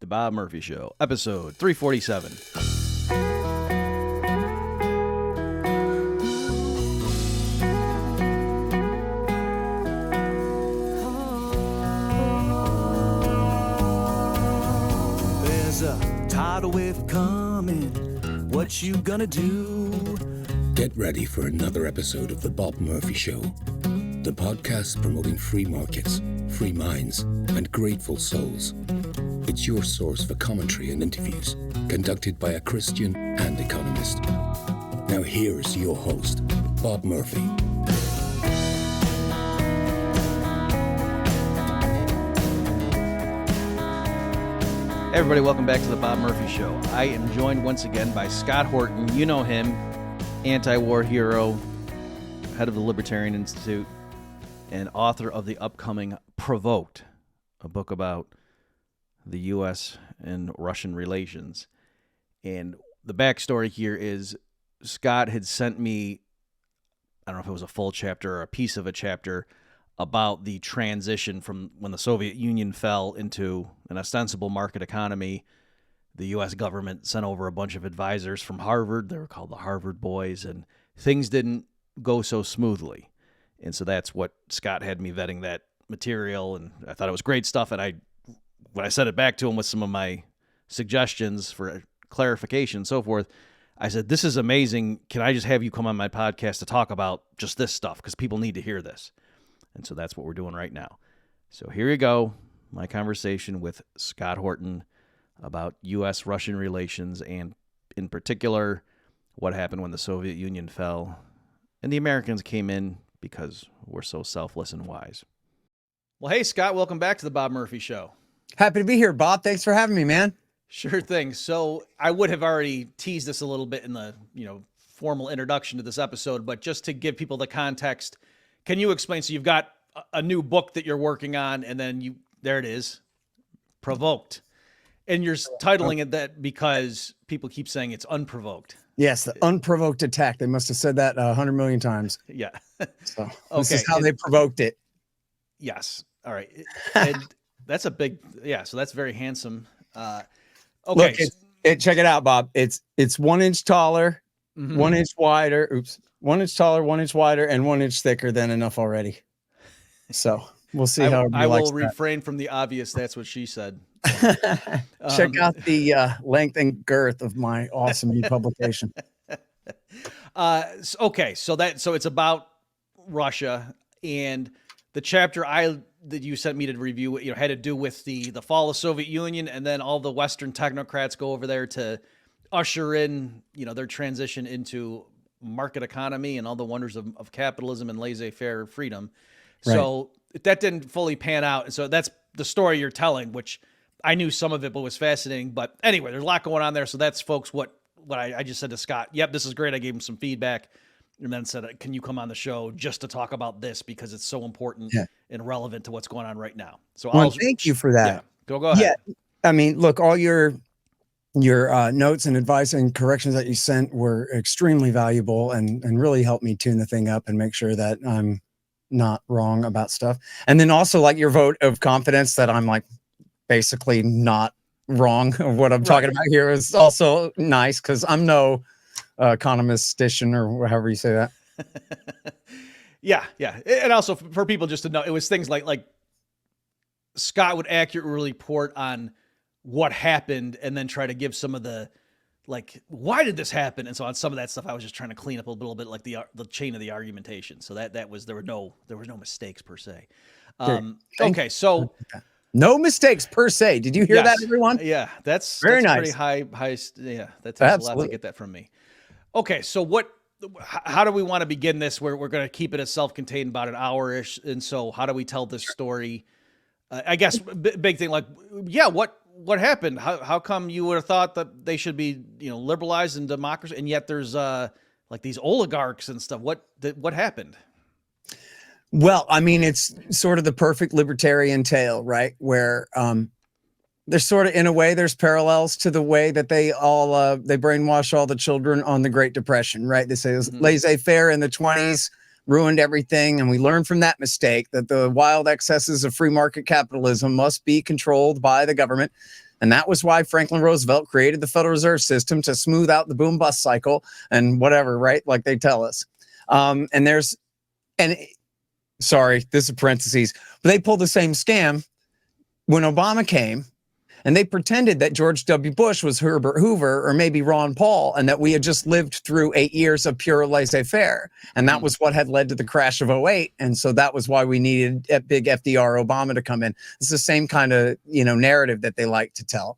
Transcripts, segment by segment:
The Bob Murphy Show, episode 347. There's a tidal wave coming. What you gonna do? Get ready for another episode of The Bob Murphy Show, the podcast promoting free markets, free minds, and grateful souls. It's your source for commentary and interviews conducted by a Christian and economist. Now here's your host, Bob Murphy. Hey everybody, welcome back to The Bob Murphy Show. I am joined once again by Scott Horton. You know him, anti-war hero, head of the Libertarian Institute, and author of the upcoming Provoked, a book about the U.S. and Russian relations. And the backstory here is Scott had sent me, I don't know if it was a full chapter or a piece of a chapter, about the transition from when the Soviet Union fell into an ostensible market economy. The U.S. government sent over a bunch of advisors from Harvard. They were called the Harvard Boys, and things didn't go so smoothly. And so that's what Scott had me vetting that material, and I thought it was great stuff. And when I sent it back to him with some of my suggestions for clarification and so forth, I said, this is amazing. Can I just have you come on my podcast to talk about just this stuff? Because people need to hear this. And so that's what we're doing right now. So here you go, my conversation with Scott Horton about U.S.-Russian relations, and in particular, what happened when the Soviet Union fell and the Americans came in because we're so selfless and wise. Well, hey, Scott, welcome back to the Bob Murphy Show. Happy to be here, Bob. Thanks for having me, man. Sure thing. So I would have already teased this a little bit in the formal introduction to this episode, but just to give people the context, can you explain? So you've got a new book that you're working on, and then there it is, Provoked. And you're titling it that because people keep saying it's unprovoked. Yes, the unprovoked attack. They must have said that 100 million times. Yeah. So this is how they provoked it. Yes. All right. And that's a big, so that's very handsome. Okay. Look, check it out, Bob. It's 1 inch taller, 1 inch wider. Oops. 1 inch taller, 1 inch wider, and 1 inch thicker than enough already. So we'll see how I will refrain from the obvious. That's what she said. Check out the length and girth of my awesome new publication. Okay. So it's about Russia, and the chapter that you sent me to review, had to do with the fall of Soviet Union, and then all the Western technocrats go over there to usher in, their transition into market economy and all the wonders of capitalism and laissez-faire freedom. Right. So that didn't fully pan out. And so that's the story you're telling, which I knew some of it, but was fascinating. But anyway, there's a lot going on there. So that's, folks, what I just said to Scott. Yep, this is great. I gave him some feedback and then said, can you come on the show just to talk about this because it's so important and relevant to what's going on right now. So thank you for that. Yeah, go ahead. Yeah. I mean, look, all your notes and advice and corrections that you sent were extremely valuable and really helped me tune the thing up and make sure that I'm not wrong about stuff. And then also like your vote of confidence that I'm like basically not wrong of what I'm talking about here is also nice, because I'm no economistician or however you say that. Yeah. And also for people just to know, it was things like Scott would accurately report on what happened and then try to give some of the, why did this happen? And so on some of that stuff, I was just trying to clean up a little bit, like the chain of the argumentation. So there was no mistakes per se. Okay. So no mistakes per se. Did you hear that, everyone? Yeah. That's very nice. Pretty high. Yeah. That takes a lot to get that from me. Okay. So how do we want to begin this? We're going to keep it as self-contained, about an hour-ish. And so how do we tell this story? I guess big thing, what happened? How come you would have thought that they should be, liberalized in democracy, and yet there's these oligarchs and stuff? What happened? Well, I mean, it's sort of the perfect libertarian tale, right? Where there's sort of, in a way, there's parallels to the way that they brainwash all the children on the Great Depression, right? They say it was laissez-faire in the 20s, ruined everything. And we learned from that mistake that the wild excesses of free market capitalism must be controlled by the government. And that was why Franklin Roosevelt created the Federal Reserve System, to smooth out the boom bust cycle and whatever, right? Like they tell us. Sorry, this is parentheses, but they pulled the same scam when Obama came, and they pretended that George W. Bush was Herbert Hoover or maybe Ron Paul, and that we had just lived through 8 years of pure laissez-faire. And that was what had led to the crash of '08. And so that was why we needed a big FDR Obama to come in. It's the same kind of, narrative that they like to tell.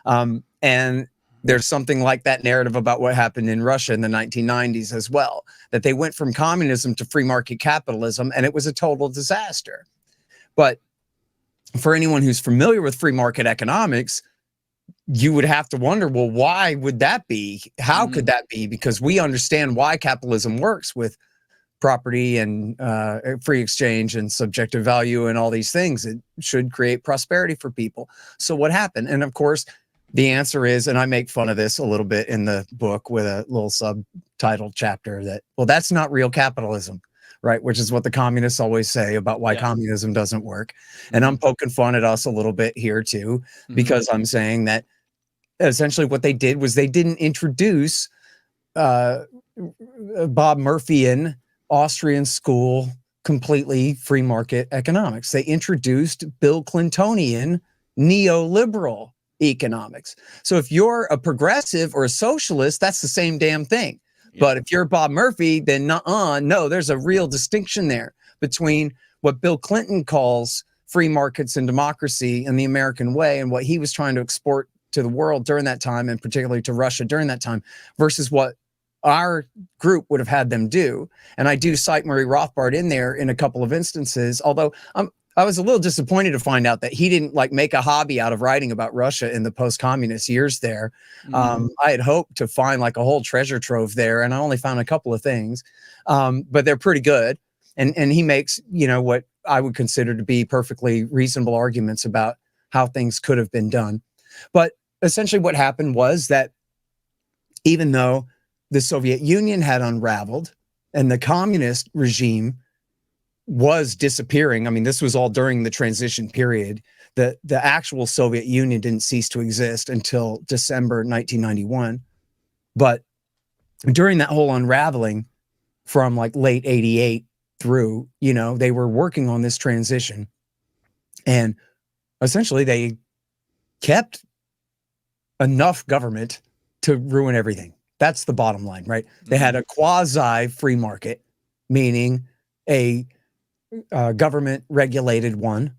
And there's something like that narrative about what happened in Russia in the 1990s as well, that they went from communism to free market capitalism, and it was a total disaster. But for anyone who's familiar with free market economics, you would have to wonder, well, why would that be? How could that be? Because we understand why capitalism works with property and free exchange and subjective value and all these things. It should create prosperity for people. So what happened? And of course, the answer is, and I make fun of this a little bit in the book with a little subtitled chapter, that, well, that's not real capitalism. Right, which is what the communists always say about why communism doesn't work. And I'm poking fun at us a little bit here too, because I'm saying that essentially what they did was they didn't introduce Bob Murphyan Austrian school completely free market economics. They introduced Bill Clintonian neoliberal economics. So if you're a progressive or a socialist, that's the same damn thing. But if you're Bob Murphy, then no, there's a real distinction there between what Bill Clinton calls free markets and democracy and the American way, and what he was trying to export to the world during that time, and particularly to Russia during that time, versus what our group would have had them do. And I do cite Murray Rothbard in there in a couple of instances, although I was a little disappointed to find out that he didn't make a hobby out of writing about Russia in the post-communist years there. I had hoped to find a whole treasure trove there, and I only found a couple of things, but they're pretty good. And he makes, what I would consider to be perfectly reasonable arguments about how things could have been done. But essentially what happened was that even though the Soviet Union had unraveled and the communist regime was disappearing. I mean, this was all during the transition period. The actual Soviet Union didn't cease to exist until December 1991. But during that whole unraveling from late 88 through, they were working on this transition. And essentially they kept enough government to ruin everything. That's the bottom line, right? They had a quasi free market, meaning a government regulated one,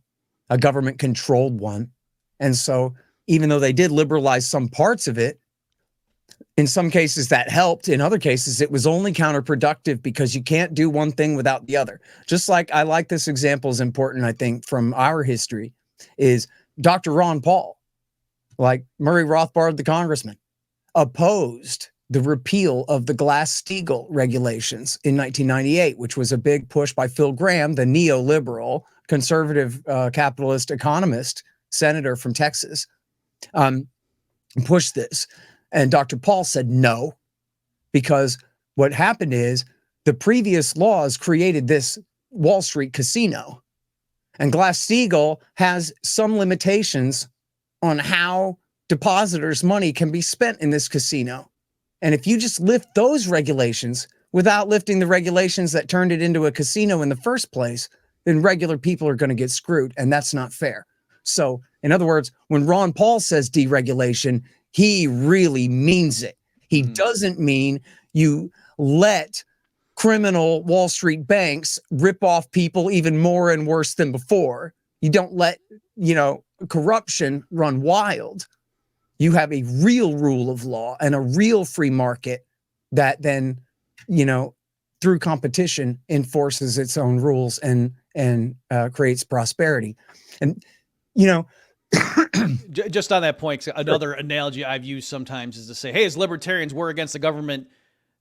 a government controlled one. And so even though they did liberalize some parts of it, in some cases that helped. In other cases, it was only counterproductive, because you can't do one thing without the other. Just like I like this example is important, I think, from our history, is Dr. Ron Paul, like Murray Rothbard, the congressman, opposed the repeal of the Glass-Steagall regulations in 1998, which was a big push by Phil Gramm, the neoliberal, conservative capitalist economist, senator from Texas, pushed this. And Dr. Paul said no, because what happened is the previous laws created this Wall Street casino. And Glass-Steagall has some limitations on how depositors' money can be spent in this casino. And if you just lift those regulations without lifting the regulations that turned it into a casino in the first place, then regular people are going to get screwed. And that's not fair. So in other words, when Ron Paul says deregulation, he really means it. He doesn't mean you let criminal Wall Street banks rip off people even more and worse than before. You don't let, corruption run wild. You have a real rule of law and a real free market that then, through competition enforces its own rules and creates prosperity. And, just on that point, another analogy I've used sometimes is to say, hey, as libertarians, we're against the government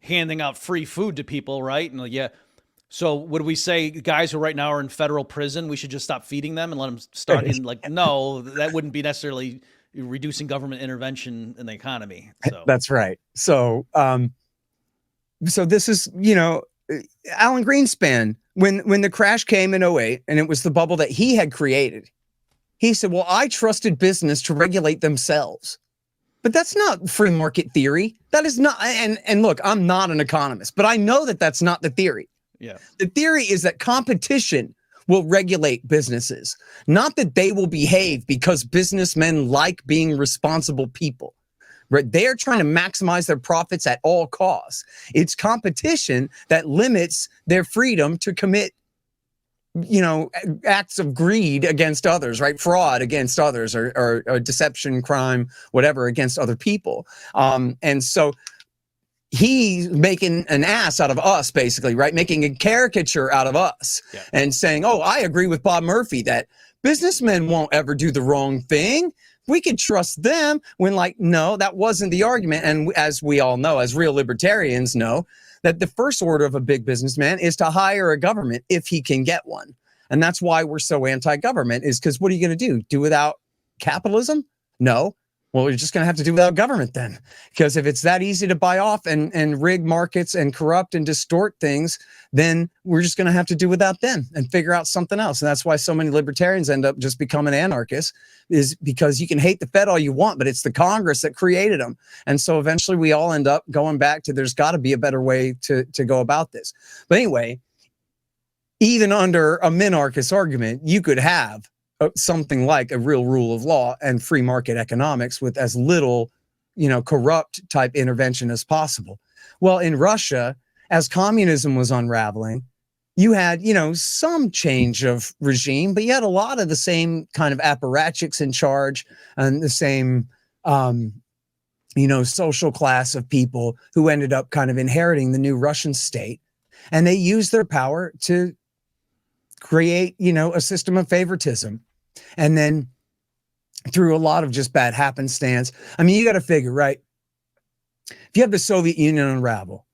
handing out free food to people, right? And so would we say guys who right now are in federal prison, we should just stop feeding them and let them start in no, that wouldn't be necessarily reducing government intervention in the economy. So that's right. So, so this is, Alan Greenspan, when the crash came in '08 and it was the bubble that he had created, he said, well, I trusted business to regulate themselves. But that's not free market theory. That is not. And look, I'm not an economist, but I know that that's not the theory. Yeah. The theory is that competition will regulate businesses, not that they will behave because businessmen like being responsible people. Right? They're trying to maximize their profits at all costs. It's competition that limits their freedom to commit, acts of greed against others, right? Fraud against others, or deception, crime, whatever, against other people. And so he's making an ass out of us, basically, right? Making a caricature out of us, and saying, oh, I agree with Bob Murphy that businessmen won't ever do the wrong thing. We can trust them, when, like, no, that wasn't the argument. And as we all know, as real libertarians know, that the first order of a big businessman is to hire a government if he can get one. And that's why we're so anti-government, is because what are you going to do? Do without capitalism? No. Well, you're just going to have to do without government then. Because if it's that easy to buy off and rig markets and corrupt and distort things, then we're just going to have to do without them and figure out something else. And that's why so many libertarians end up just becoming anarchists, is because you can hate the Fed all you want, but it's the Congress that created them. And so eventually we all end up going back to, there's got to be a better way to go about this. But anyway, even under a minarchist argument, you could have something like a real rule of law and free market economics with as little, corrupt type intervention as possible. Well, in Russia, as communism was unraveling, you had, some change of regime, but you had a lot of the same kind of apparatchiks in charge, and the same, social class of people who ended up kind of inheriting the new Russian state. And they used their power to create, a system of favoritism. And then through a lot of just bad happenstance, I mean, you got to figure, right? If you have the Soviet Union unravel,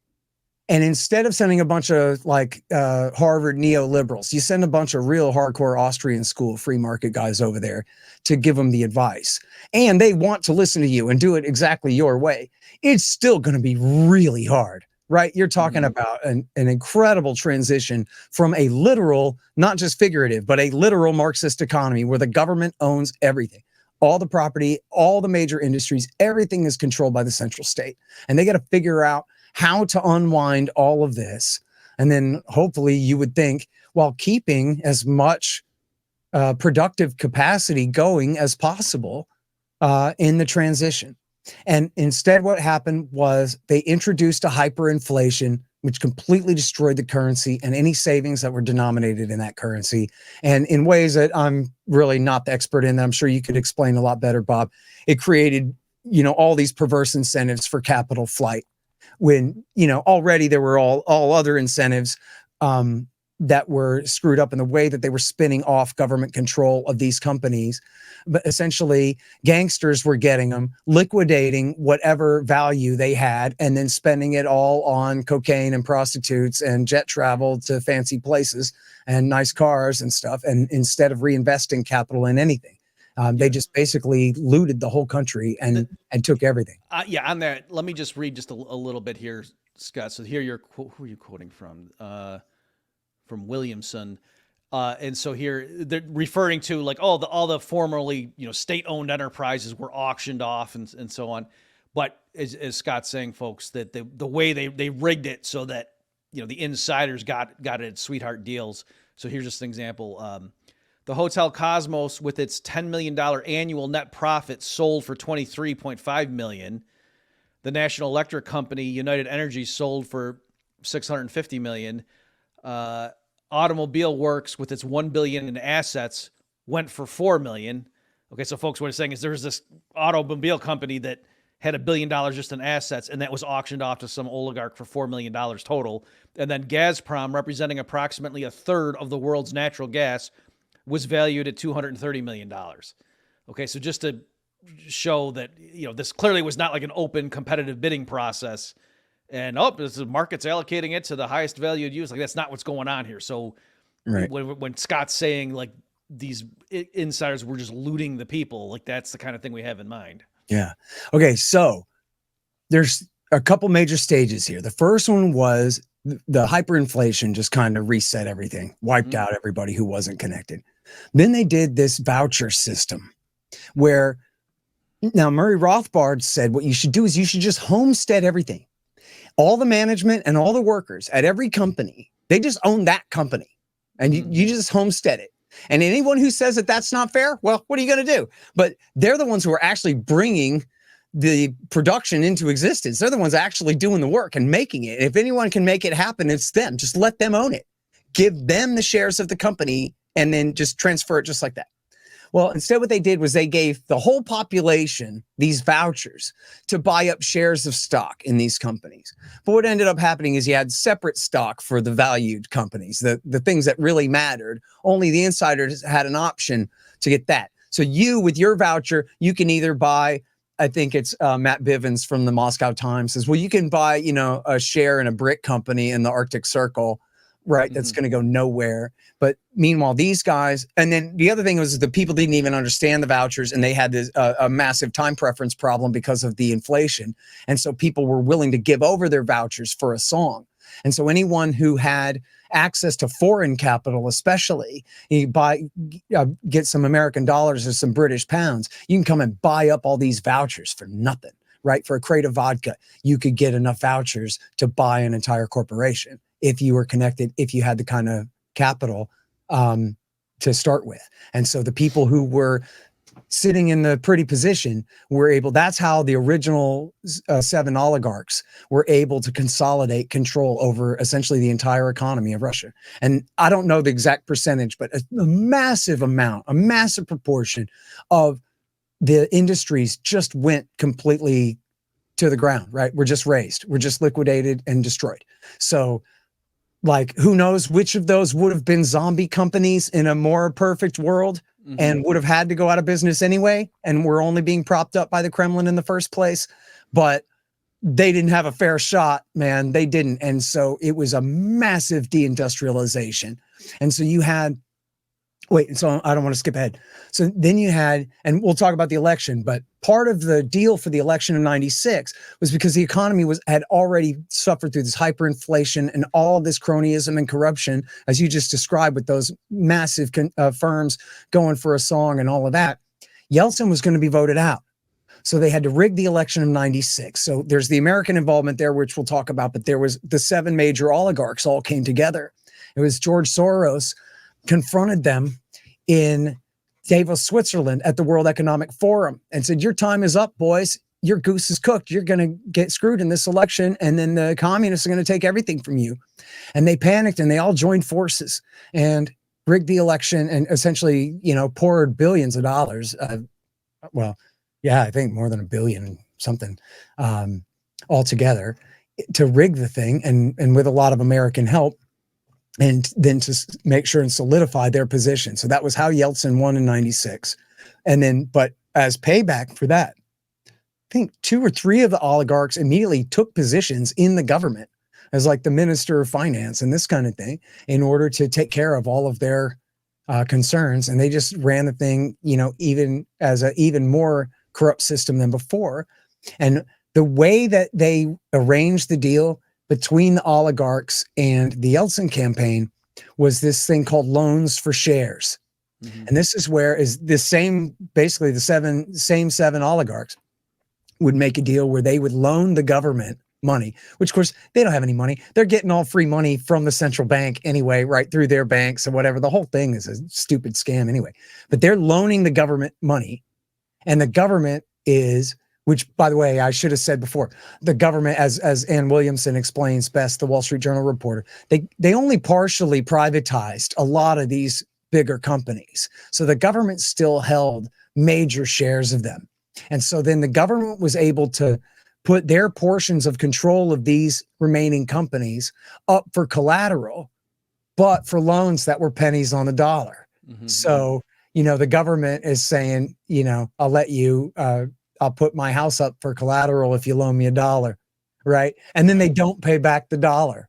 and instead of sending a bunch of Harvard neoliberals, you send a bunch of real hardcore Austrian school free market guys over there to give them the advice, and they want to listen to you and do it exactly your way, it's still going to be really hard. Right? You're talking about an incredible transition from a literal, not just figurative, but a literal Marxist economy where the government owns everything, all the property, all the major industries, everything is controlled by the central state. And they got to figure out how to unwind all of this. And then hopefully you would think, while keeping as much productive capacity going as possible in the transition. And instead, what happened was they introduced a hyperinflation, which completely destroyed the currency and any savings that were denominated in that currency. And in ways that I'm really not the expert in, that I'm sure you could explain a lot better, Bob, it created, all these perverse incentives for capital flight, when, already there were all other incentives that were screwed up in the way that they were spinning off government control of these companies. But essentially, gangsters were getting them, liquidating whatever value they had, and then spending it all on cocaine and prostitutes and jet travel to fancy places and nice cars and stuff. And instead of reinvesting capital in anything, they just basically looted the whole country and took everything. On that, let me just read just a little bit here, Scott. So here who are you quoting from? From Williamson. And so here they're referring to all the formerly, state-owned enterprises were auctioned off and so on. But as Scott's saying, folks, that the way they rigged it so that, the insiders got it at sweetheart deals. So here's just an example. The Hotel Cosmos, with its $10 million annual net profit, sold for $23.5 million. The National Electric Company, United Energy, sold for $650 million. Automobile Works, with its $1 billion in assets, went for $4 million. Okay, so folks, what it's saying is there's this automobile company that had $1 billion just in assets, and that was auctioned off to some oligarch for $4 million total. And then Gazprom, representing approximately a third of the world's natural gas, was valued at $230 million. Okay, so just to show that, this clearly was not like an open competitive bidding process. And the market's allocating it to the highest valued use. That's not what's going on here. So right. when Scott's saying these insiders were just looting the people, that's the kind of thing we have in mind. Yeah. Okay. So there's a couple major stages here. The first one was the hyperinflation just kind of reset everything, wiped out everybody who wasn't connected. Then they did this voucher system where now Murray Rothbard said what you should do is you should just homestead everything. All the management and all the workers at every company, they just own that company and you just homestead it. And anyone who says that that's not fair, well, what are you going to do? But they're the ones who are actually bringing the production into existence. They're the ones actually doing the work and making it. If anyone can make it happen, it's them. Just let them own it. Give them the shares of the company and then just transfer it just like that. Well, instead what they did was they gave the whole population these vouchers to buy up shares of stock in these companies. But what ended up happening is you had separate stock for the valued companies, the things that really mattered. Only the insiders had an option to get that. So you, with your voucher, you can either buy, I think it's Matt Bivens from the Moscow Times says, well, you can buy, you know, a share in a brick company in the Arctic Circle, right? That's going to go nowhere. But meanwhile, these guys, and then the other thing was the people didn't even understand the vouchers, and they had this a massive time preference problem because of the inflation. And so people were willing to give over their vouchers for a song. And so anyone who had access to foreign capital, especially, you get some American dollars or some British pounds, you can come and buy up all these vouchers for nothing, right? For a crate of vodka, you could get enough vouchers to buy an entire corporation if you were connected, if you had the kind of capital to start with. And so the people who were sitting in the pretty position were able, that's how the original 7 oligarchs were able to consolidate control over essentially the entire economy of Russia. And I don't know the exact percentage, but a massive amount, a massive proportion of the industries just went completely to the ground, right? We're just razed. We're just liquidated and destroyed. So like, who knows which of those would have been zombie companies in a more perfect world and would have had to go out of business anyway, and were only being propped up by the Kremlin in the first place. But they didn't have a fair shot, man. They didn't. And so it was a massive deindustrialization. And so you had, so I don't want to skip ahead. So then you had, and we'll talk about the election, but part of the deal for the election of 96 was because the economy had already suffered through this hyperinflation and all of this cronyism and corruption, as you just described, with those massive firms going for a song and all of that. Yeltsin was going to be voted out. So they had to rig the election of 96. So there's the American involvement there, which we'll talk about, but there was the 7 major oligarchs all came together. It was George Soros confronted them in Davos, Switzerland at the World Economic Forum and said, your time is up, boys. Your goose is cooked. You're going to get screwed in this election. And then the communists are going to take everything from you. And they panicked and they all joined forces and rigged the election and essentially, you know, poured billions of dollars. I think more than $1 billion something altogether to rig the thing. And with a lot of American help, and then to make sure and solidify their position. So that was how Yeltsin won in 96. And then, but as payback for that, I think 2 or 3 of the oligarchs immediately took positions in the government as like the minister of finance and this kind of thing in order to take care of all of their concerns. And they just ran the thing, you know, even as an even more corrupt system than before. And the way that they arranged the deal between the oligarchs and the Yeltsin campaign was this thing called loans for shares. And this is where is the same, basically the same seven oligarchs would make a deal where they would loan the government money, which of course they don't have any money. They're getting all free money from the central bank anyway, right through their banks or whatever. The whole thing is a stupid scam anyway, but they're loaning the government money, and the government is, which, by the way, I should have said before, the government, as Ann Williamson explains best, the Wall Street Journal reporter, they only partially privatized a lot of these bigger companies. So the government still held major shares of them. And so then the government was able to put their portions of control of these remaining companies up for collateral, but for loans that were pennies on the dollar. So, you know, the government is saying, you know, I'll let you, I'll put my house up for collateral if you loan me $1, right? And then they don't pay back the dollar.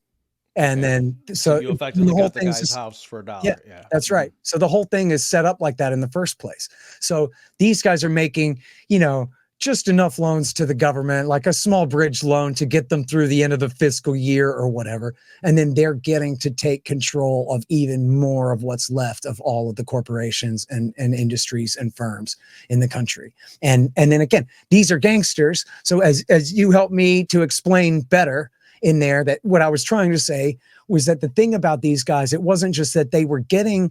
And then, so you effectively the whole got the thing's guy's house for $1. Yeah, that's right. So the whole thing is set up like that in the first place. So these guys are making, you know, just enough loans to the government, like a small bridge loan to get them through the end of the fiscal year or whatever. And then they're getting to take control of even more of what's left of all of the corporations and industries and firms in the country. And then again, these are gangsters. So as you helped me to explain better in there, that what I was trying to say was that the thing about these guys, it wasn't just that they were getting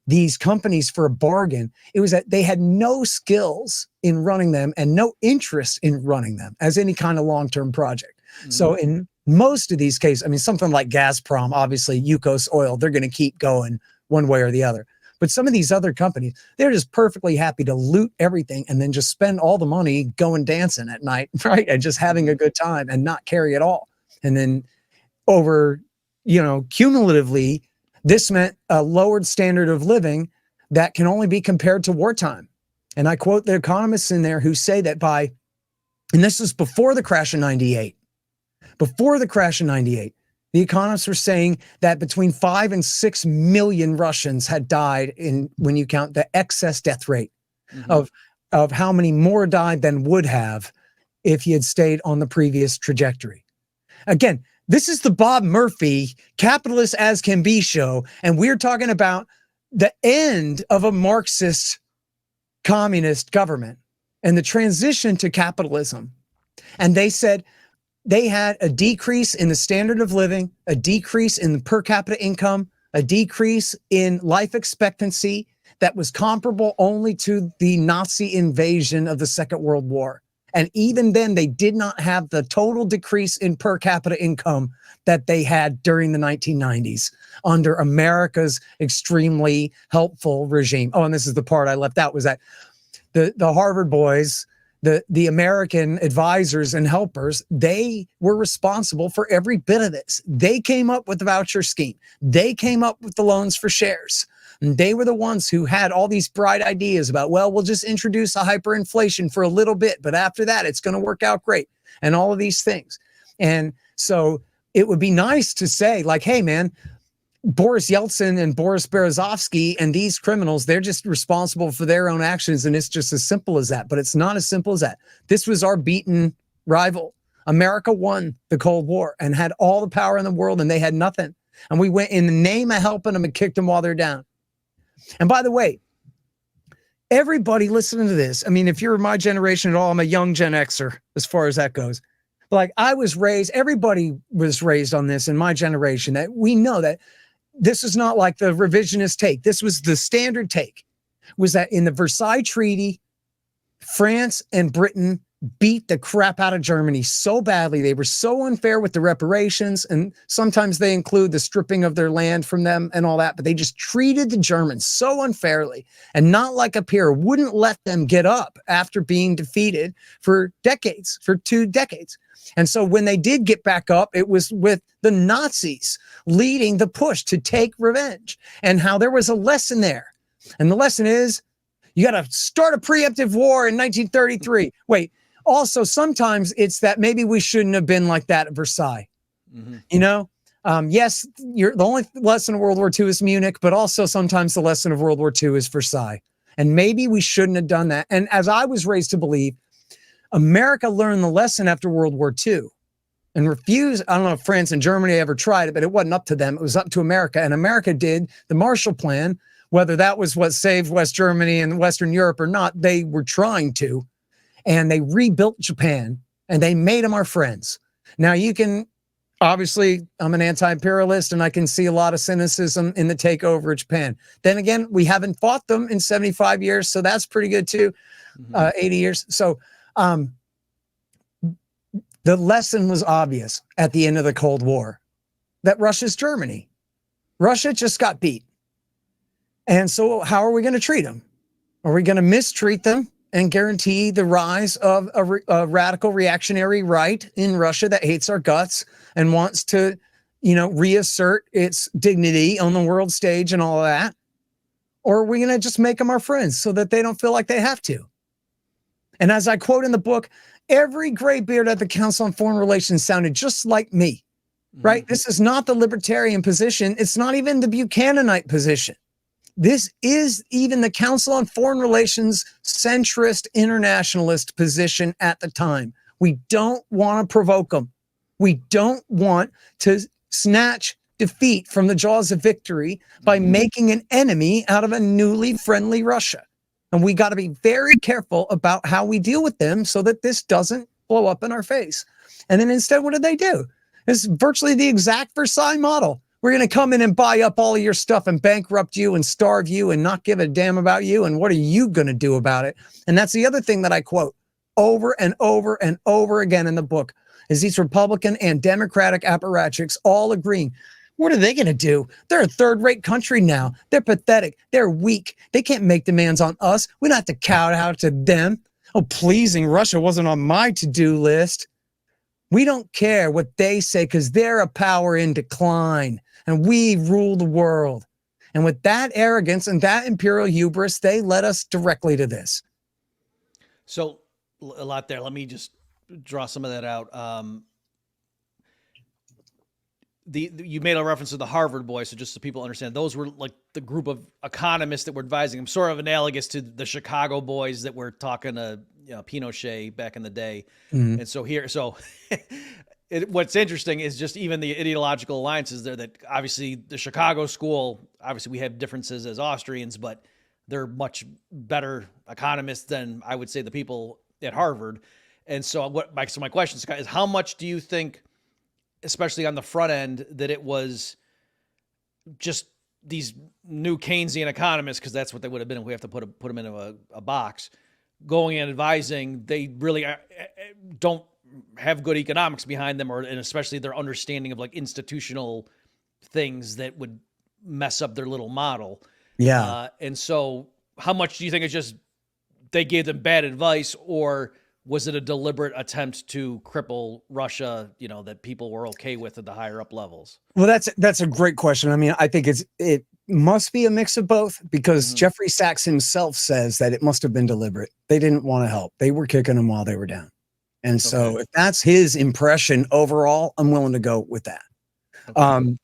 these companies for a bargain. It was that they had no skills in running them and no interest in running them as any kind of long-term project. Mm-hmm. So in most of these cases, I mean, something like Gazprom, obviously Yukos Oil, they're going to keep going one way or the other. But some of these other companies, they're just perfectly happy to loot everything and then just spend all the money going dancing at night, right? And just having a good time and not carry it all. And then over, cumulatively, this meant a lowered standard of living that can only be compared to wartime. And I quote the economists in there who say that and this is before the crash in 98, the economists were saying that between 5 and 6 million Russians had died when you count the excess death rate of how many more died than would have if he had stayed on the previous trajectory. Again, this is the Bob Murphy capitalist as can be show. And we're talking about the end of a Marxist communist government and the transition to capitalism. And they said they had a decrease in the standard of living, a decrease in the per capita income, a decrease in life expectancy that was comparable only to the Nazi invasion of the Second World War. And even then, they did not have the total decrease in per capita income that they had during the 1990s under America's extremely helpful regime. Oh, and this is the part I left out, was that the Harvard boys, the American advisors and helpers, they were responsible for every bit of this. They came up with the voucher scheme. They came up with the loans for shares. And they were the ones who had all these bright ideas about, well, we'll just introduce a hyperinflation for a little bit, but after that, it's going to work out great, and all of these things. And so it would be nice to say, like, hey, man, Boris Yeltsin and Boris Berezovsky and these criminals, they're just responsible for their own actions, and it's just as simple as that. But it's not as simple as that. This was our beaten rival. America won the Cold War and had all the power in the world, and they had nothing. And we went in the name of helping them and kicked them while they're down. And by the way, everybody listening to this, I mean, if you're my generation at all, I'm a young Gen Xer as far as that goes. But like, I was raised, everybody was raised on this in my generation, that we know that this is not like the revisionist take. This was the standard take, was that in the Versailles Treaty, France and Britain beat the crap out of Germany so badly. They were so unfair with the reparations, and sometimes they include the stripping of their land from them and all that, but they just treated the Germans so unfairly, and not like a peer, wouldn't let them get up after being defeated for decades, for 2 decades. And so when they did get back up, it was with the Nazis leading the push to take revenge, and how there was a lesson there. And the lesson is, you got to start a preemptive war in 1933. Wait, also, sometimes it's that maybe we shouldn't have been like that at Versailles. Mm-hmm. Yes, the only lesson of World War II is Munich, but also sometimes the lesson of World War II is Versailles. And maybe we shouldn't have done that. And as I was raised to believe, America learned the lesson after World War II and refused. I don't know if France and Germany ever tried it, but it wasn't up to them. It was up to America. And America did the Marshall Plan, whether that was what saved West Germany and Western Europe or not, they were trying to. And they rebuilt Japan, and they made them our friends. Now, you can, obviously, I'm an anti-imperialist, and I can see a lot of cynicism in the takeover of Japan. Then again, we haven't fought them in 75 years, so that's pretty good too, 80 years. So the lesson was obvious at the end of the Cold War, that Russia's Germany. Russia just got beat. And so how are we going to treat them? Are we going to mistreat them and guarantee the rise of a radical reactionary right in Russia that hates our guts and wants to, reassert its dignity on the world stage and all of that? Or are we going to just make them our friends so that they don't feel like they have to? And as I quote in the book, every gray beard at the Council on Foreign Relations sounded just like me, right? Mm-hmm. This is not the libertarian position. It's not even the Buchananite position. this is even the Council on Foreign Relations centrist internationalist position at the time. We don't want to provoke them. We don't want to snatch defeat from the jaws of victory by making an enemy out of a newly friendly Russia. And we got to be very careful about how we deal with them so that this doesn't blow up in our face. And then instead, what did they do? It's virtually the exact Versailles model. We're going to come in and buy up all of your stuff and bankrupt you and starve you and not give a damn about you. And what are you going to do about it? And that's the other thing that I quote over and over and over again in the book is these Republican and Democratic apparatchiks all agreeing. What are they going to do? They're a third-rate country now. They're pathetic. They're weak. They can't make demands on us. We don't have to kowtow to them. Oh, pleasing Russia wasn't on my to-do list. We don't care what they say because they're a power in decline and we rule the world. And with that arrogance and that imperial hubris, they led us directly to this. So a lot there. Let me just draw some of that out. You made a reference to the Harvard boys, so just so people understand, those were like the group of economists that were advising them, sort of analogous to the Chicago boys that were talking to Pinochet back in the day. Mm-hmm. And so what's interesting is just even the ideological alliances there, that obviously the Chicago school, obviously we have differences as Austrians, but they're much better economists than I would say the people at Harvard. And so my question, Scott, is how much do you think, especially on the front end, that it was just these new Keynesian economists, because that's what they would have been if we have to put them into a box, going and advising, they really don't have good economics behind them, and especially their understanding of like institutional things that would mess up their little model. Yeah. And so how much do you think it's just they gave them bad advice, or was it a deliberate attempt to cripple Russia, that people were okay with at the higher up levels? Well, that's a great question. I mean, I think it must be a mix of both, because Jeffrey Sachs himself says that it must have been deliberate. They didn't want to help. They were kicking them while they were down. And so if that's his impression overall, I'm willing to go with that. Okay.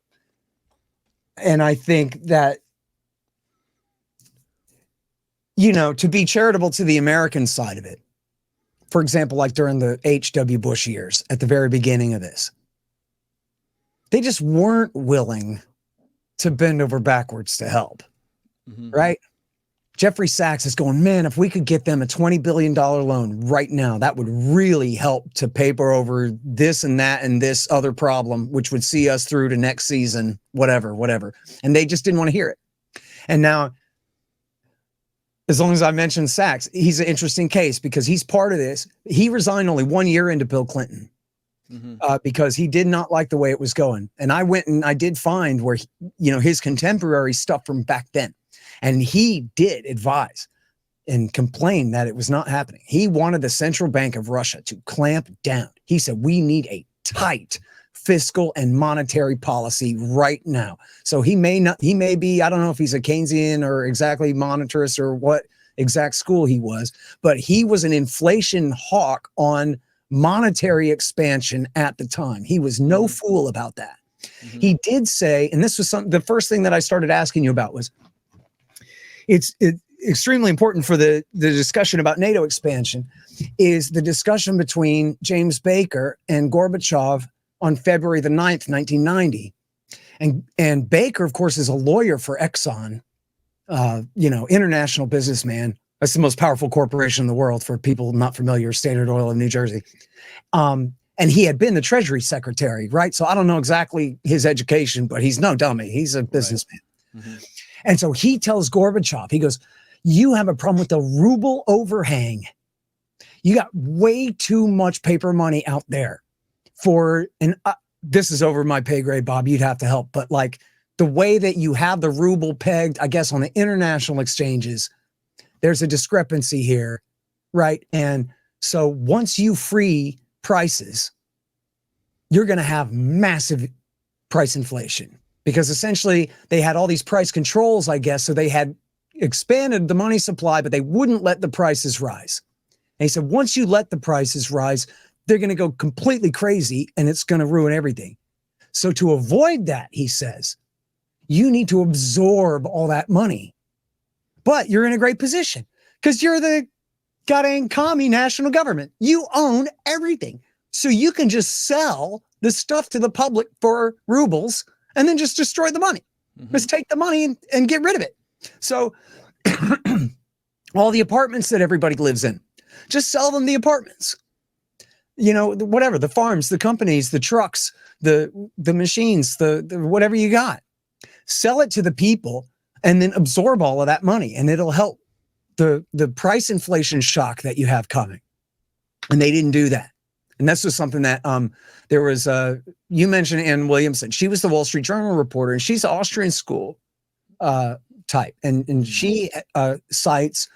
And I think that, to be charitable to the American side of it, for example, like during the H.W. Bush years at the very beginning of this, they just weren't willing to bend over backwards to help, right? Jeffrey Sachs is going, man, if we could get them a $20 billion loan right now, that would really help to paper over this and that and this other problem, which would see us through to next season, whatever. And they just didn't want to hear it. And now, as long as I mentioned Sachs, he's an interesting case because he's part of this. He resigned only 1 year into Bill Clinton because he did not like the way it was going. And I went and I did find where, his contemporary stuff from back then. And he did advise and complain that it was not happening. He wanted the central bank of Russia to clamp down. He said, we need a tight fiscal and monetary policy right now. So he may be, I don't know if he's a Keynesian or exactly monetarist or what exact school he was, but he was an inflation hawk on monetary expansion at the time. He was no fool about that. He did say, and this was the first thing that I started asking you about was, it's extremely important for the discussion about NATO expansion is the discussion between James Baker and Gorbachev on February the 9th, 1990. And Baker, of course, is a lawyer for Exxon, international businessman. That's the most powerful corporation in the world for people not familiar, Standard Oil of New Jersey. And he had been the Treasury Secretary, right? So I don't know exactly his education, but he's no dummy. He's a businessman. Right. And so he tells Gorbachev, he goes, you have a problem with the ruble overhang. You got way too much paper money out there and this is over my pay grade, Bob, you'd have to help. But like the way that you have the ruble pegged, I guess, on the international exchanges, there's a discrepancy here, right? And so once you free prices, you're going to have massive price inflation. Because essentially they had all these price controls, I guess. So they had expanded the money supply, but they wouldn't let the prices rise. And he said, once you let the prices rise, they're going to go completely crazy and it's going to ruin everything. So to avoid that, he says, you need to absorb all that money. but you're in a great position because you're the goddamn commie national government. You own everything. So you can just sell the stuff to the public for rubles and then just destroy the money. Just take the money and get rid of it. So all the apartments that everybody lives in, just sell them the apartments. Whatever, the farms, the companies, the trucks, the machines, the whatever you got. Sell it to the people and then absorb all of that money, and it'll help the price inflation shock that you have coming. And they didn't do that. And that's just something that there was, you mentioned Ann Williamson. She was the Wall Street Journal reporter, and she's Austrian school type. And she cites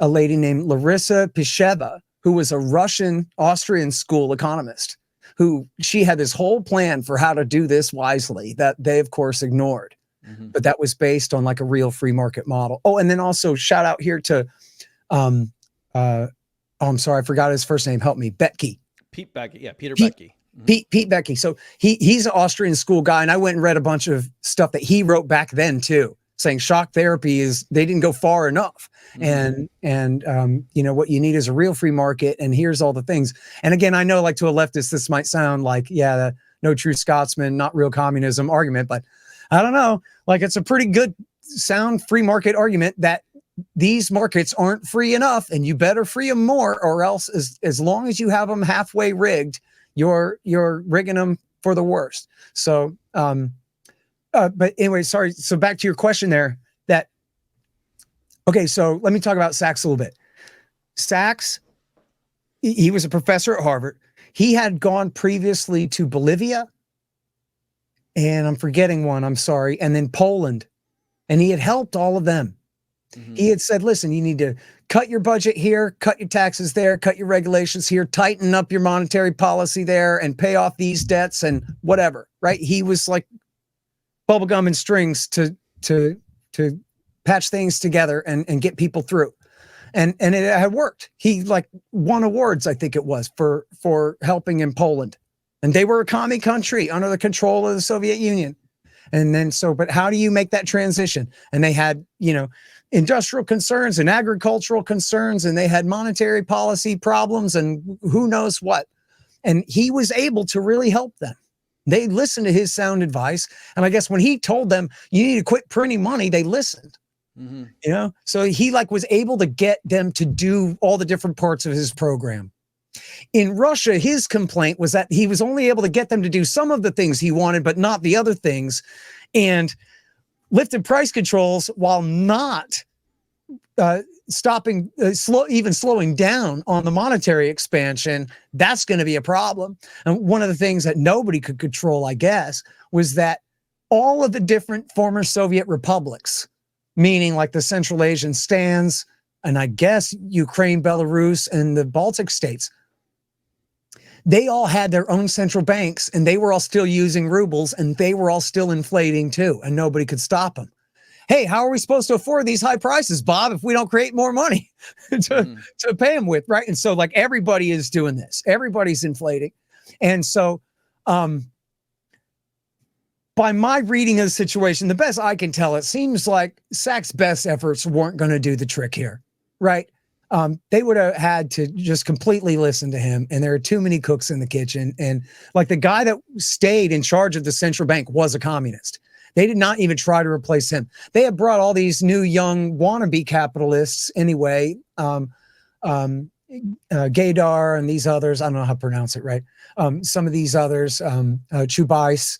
a lady named Larissa Pisheva, who was a Russian Austrian school economist, who she had this whole plan for how to do this wisely that they, of course, ignored. But that was based on like a real free market model. Oh, and then also shout out here to, I'm sorry, I forgot his first name. Help me. Pete Becky. Yeah, Peter Becky. Pete Becky. So he's an Austrian school guy, and I went and read a bunch of stuff that he wrote back then too, saying shock therapy they didn't go far enough. And what you need is a real free market, and here's all the things. And again, I know, like, to a leftist, this might sound like, the no true Scotsman, not real communism argument, but I don't know, like, it's a pretty good sound free market argument that these markets aren't free enough, and you better free them more, or else as long as you have them halfway rigged, you're rigging them for the worst. So, but anyway, sorry. So back to your question there. Okay, so let me talk about Sachs a little bit. Sachs, he was a professor at Harvard. He had gone previously to Bolivia, and I'm forgetting one, I'm sorry, and then Poland, and he had helped all of them. He had said, listen, you need to cut your budget here, cut your taxes there, cut your regulations here, tighten up your monetary policy there, and pay off these debts and whatever, right? He was like bubblegum and strings to patch things together and get people through. And it had worked. He like won awards, I think it was, for helping in Poland. And they were a commie country under the control of the Soviet Union. And then but how do you make that transition? And they had, industrial concerns and agricultural concerns, and they had monetary policy problems and who knows what. And he was able to really help them. They listened to his sound advice. And I guess when he told them, you need to quit printing money, they listened. So he was able to get them to do all the different parts of his program. In Russia, his complaint was that he was only able to get them to do some of the things he wanted, but not the other things, and lifted price controls while not slowing down on the monetary expansion. That's going to be a problem. And one of the things that nobody could control, I guess, was that all of the different former Soviet republics, meaning like the Central Asian stands, and I guess Ukraine, Belarus, and the Baltic states, they all had their own central banks, and they were all still using rubles, and they were all still inflating too, and nobody could stop them. Hey, how are we supposed to afford these high prices, Bob, if we don't create more money to pay them with, right? And so like everybody is doing this. Everybody's inflating. And so by my reading of the situation, the best I can tell, it seems like Sachs' best efforts weren't going to do the trick here, right? They would have had to just completely listen to him, and there are too many cooks in the kitchen. And like the guy that stayed in charge of the central bank was a communist. They did not even try to replace him. They had brought all these new young wannabe capitalists anyway, Gaydar and these others, I don't know how to pronounce it right. Some of these others, Chubais,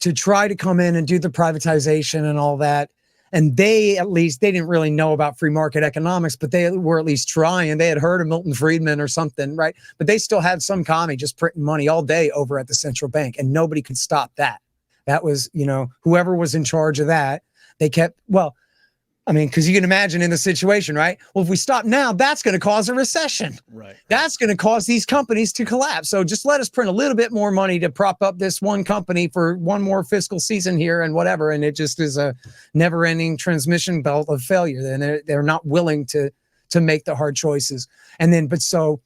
to try to come in and do the privatization and all that. And they didn't really know about free market economics, but they were at least trying. They had heard of Milton Friedman or something, right? But they still had some commie just printing money all day over at the central bank, and nobody could stop that. That was, whoever was in charge of that, they kept, because you can imagine in the situation, right? Well, if we stop now, that's going to cause a recession. Right. That's going to cause these companies to collapse. So just let us print a little bit more money to prop up this one company for one more fiscal season here and whatever. And it just is a never-ending transmission belt of failure. And they're not willing to make the hard choices. And then, so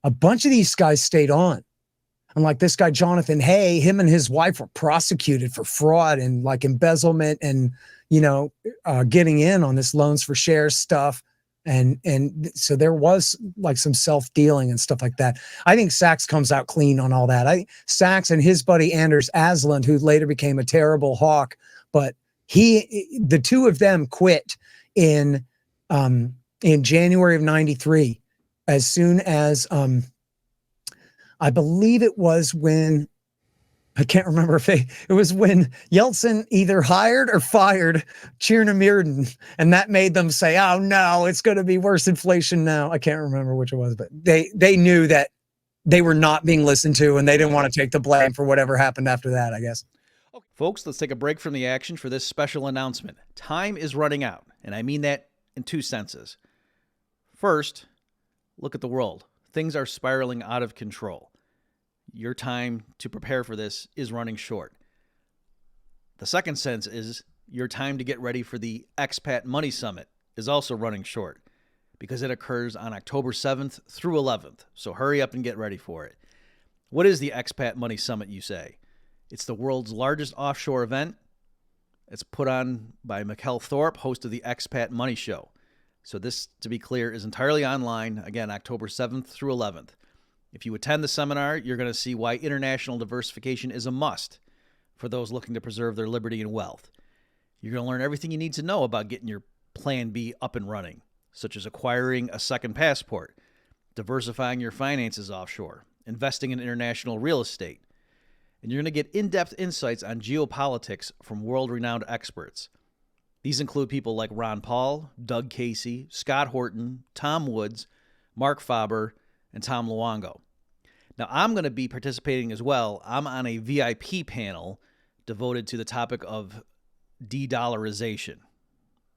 a bunch of these guys stayed on. And like this guy, Jonathan Hay, him and his wife were prosecuted for fraud and like embezzlement and getting in on this loans for shares stuff. And so there was like some self-dealing and stuff like that. I think Sachs comes out clean on all that. Sachs and his buddy Anders Aslan, who later became a terrible hawk, but the two of them quit in January of 93, as soon as I believe it was when, I can't remember if it was when Yeltsin either hired or fired Cherna Mirden, and that made them say, "Oh no, it's going to be worse inflation now." I can't remember which it was, but they knew that they were not being listened to, and they didn't want to take the blame for whatever happened after that, I guess. Okay, folks, let's take a break from the action for this special announcement. Time is running out, and I mean that in two senses. First, look at the world. Things are spiraling out of control. Your time to prepare for this is running short. The second sense is your time to get ready for the ExPat Money Summit is also running short because it occurs on October 7th through 11th. So hurry up and get ready for it. What is the ExPat Money Summit, you say? It's the world's largest offshore event. It's put on by Mikkel Thorpe, host of the ExPat Money Show. So this, to be clear, is entirely online, again, October 7th through 11th. If you attend the seminar, you're going to see why international diversification is a must for those looking to preserve their liberty and wealth. You're going to learn everything you need to know about getting your Plan B up and running, such as acquiring a second passport, diversifying your finances offshore, investing in international real estate. And you're going to get in-depth insights on geopolitics from world-renowned experts. These include people like Ron Paul, Doug Casey, Scott Horton, Tom Woods, Mark Faber, and Tom Luongo. Now, I'm going to be participating as well. I'm on a VIP panel devoted to the topic of de-dollarization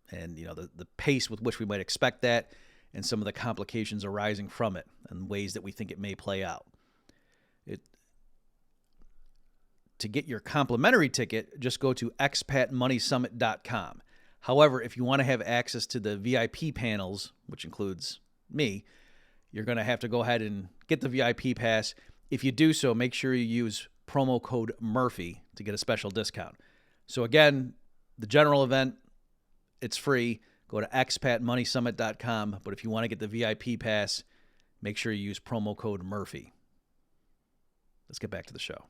and, the pace with which we might expect that and some of the complications arising from it and ways that we think it may play out. To get your complimentary ticket, just go to expatmoneysummit.com. However, if you want to have access to the VIP panels, which includes me, you're going to have to go ahead and get the VIP pass. If you do so, make sure you use promo code Murphy to get a special discount. So again, the general event, it's free. Go to expatmoneysummit.com. But if you want to get the VIP pass, make sure you use promo code Murphy. Let's get back to the show.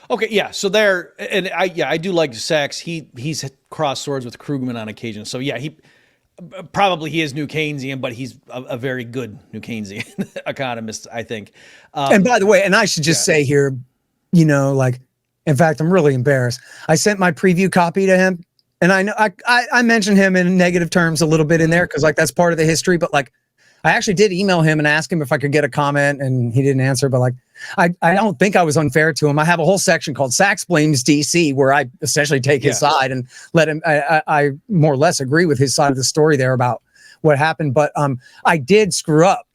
Okay, yeah. So there, and I do like Sachs. He's crossed swords with Krugman on occasion. So yeah, he is New Keynesian, but he's a very good New Keynesian economist, I think. And by the way, and I should just say here, in fact, I'm really embarrassed. I sent my preview copy to him, and I know I mentioned him in negative terms a little bit in there because that's part of the history. But I actually did email him and ask him if I could get a comment, and he didn't answer. But I don't think I was unfair to him. I have a whole section called Sachs Blames DC, where I essentially take his side and let him. I more or less agree with his side of the story there about what happened. But I did screw up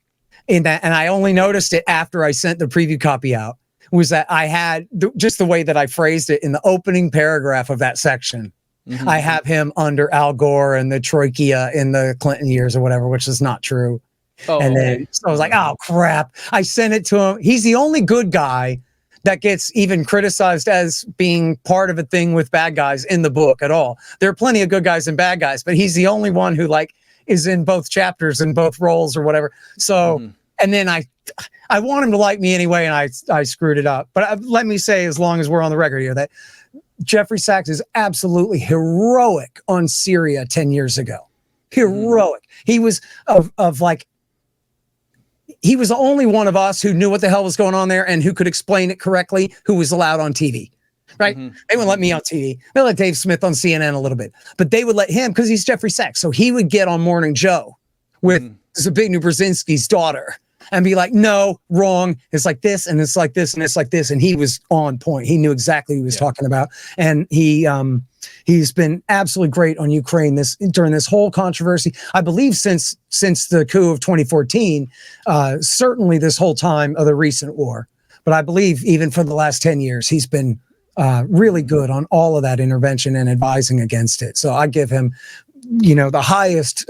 in that, and I only noticed it after I sent the preview copy out. Was that I had just the way that I phrased it in the opening paragraph of that section. Mm-hmm. I have him under Al Gore and the Troika in the Clinton years or whatever, which is not true. Oh, and then so I was like, oh, crap. I sent it to him. He's the only good guy that gets even criticized as being part of a thing with bad guys in the book at all. There are plenty of good guys and bad guys, but he's the only one who is in both chapters and both roles or whatever. So, and then I want him to like me anyway, and I screwed it up. But let me say, as long as we're on the record here, that Jeffrey Sachs is absolutely heroic on Syria 10 years ago. Heroic. He was he was the only one of us who knew what the hell was going on there and who could explain it correctly, who was allowed on TV, right? Mm-hmm. They wouldn't let me on TV. They let Dave Smith on CNN a little bit, but they would let him because he's Jeffrey Sachs. So he would get on Morning Joe with Zbigniew Brzezinski's daughter and be like, no, wrong. It's like this, and it's like this, and it's like this. And he was on point. He knew exactly what he was talking about. And he's been absolutely great on Ukraine during this whole controversy. I believe since the coup of 2014, certainly this whole time of the recent war. But I believe even for the last 10 years, he's been really good on all of that intervention and advising against it. So I give him the highest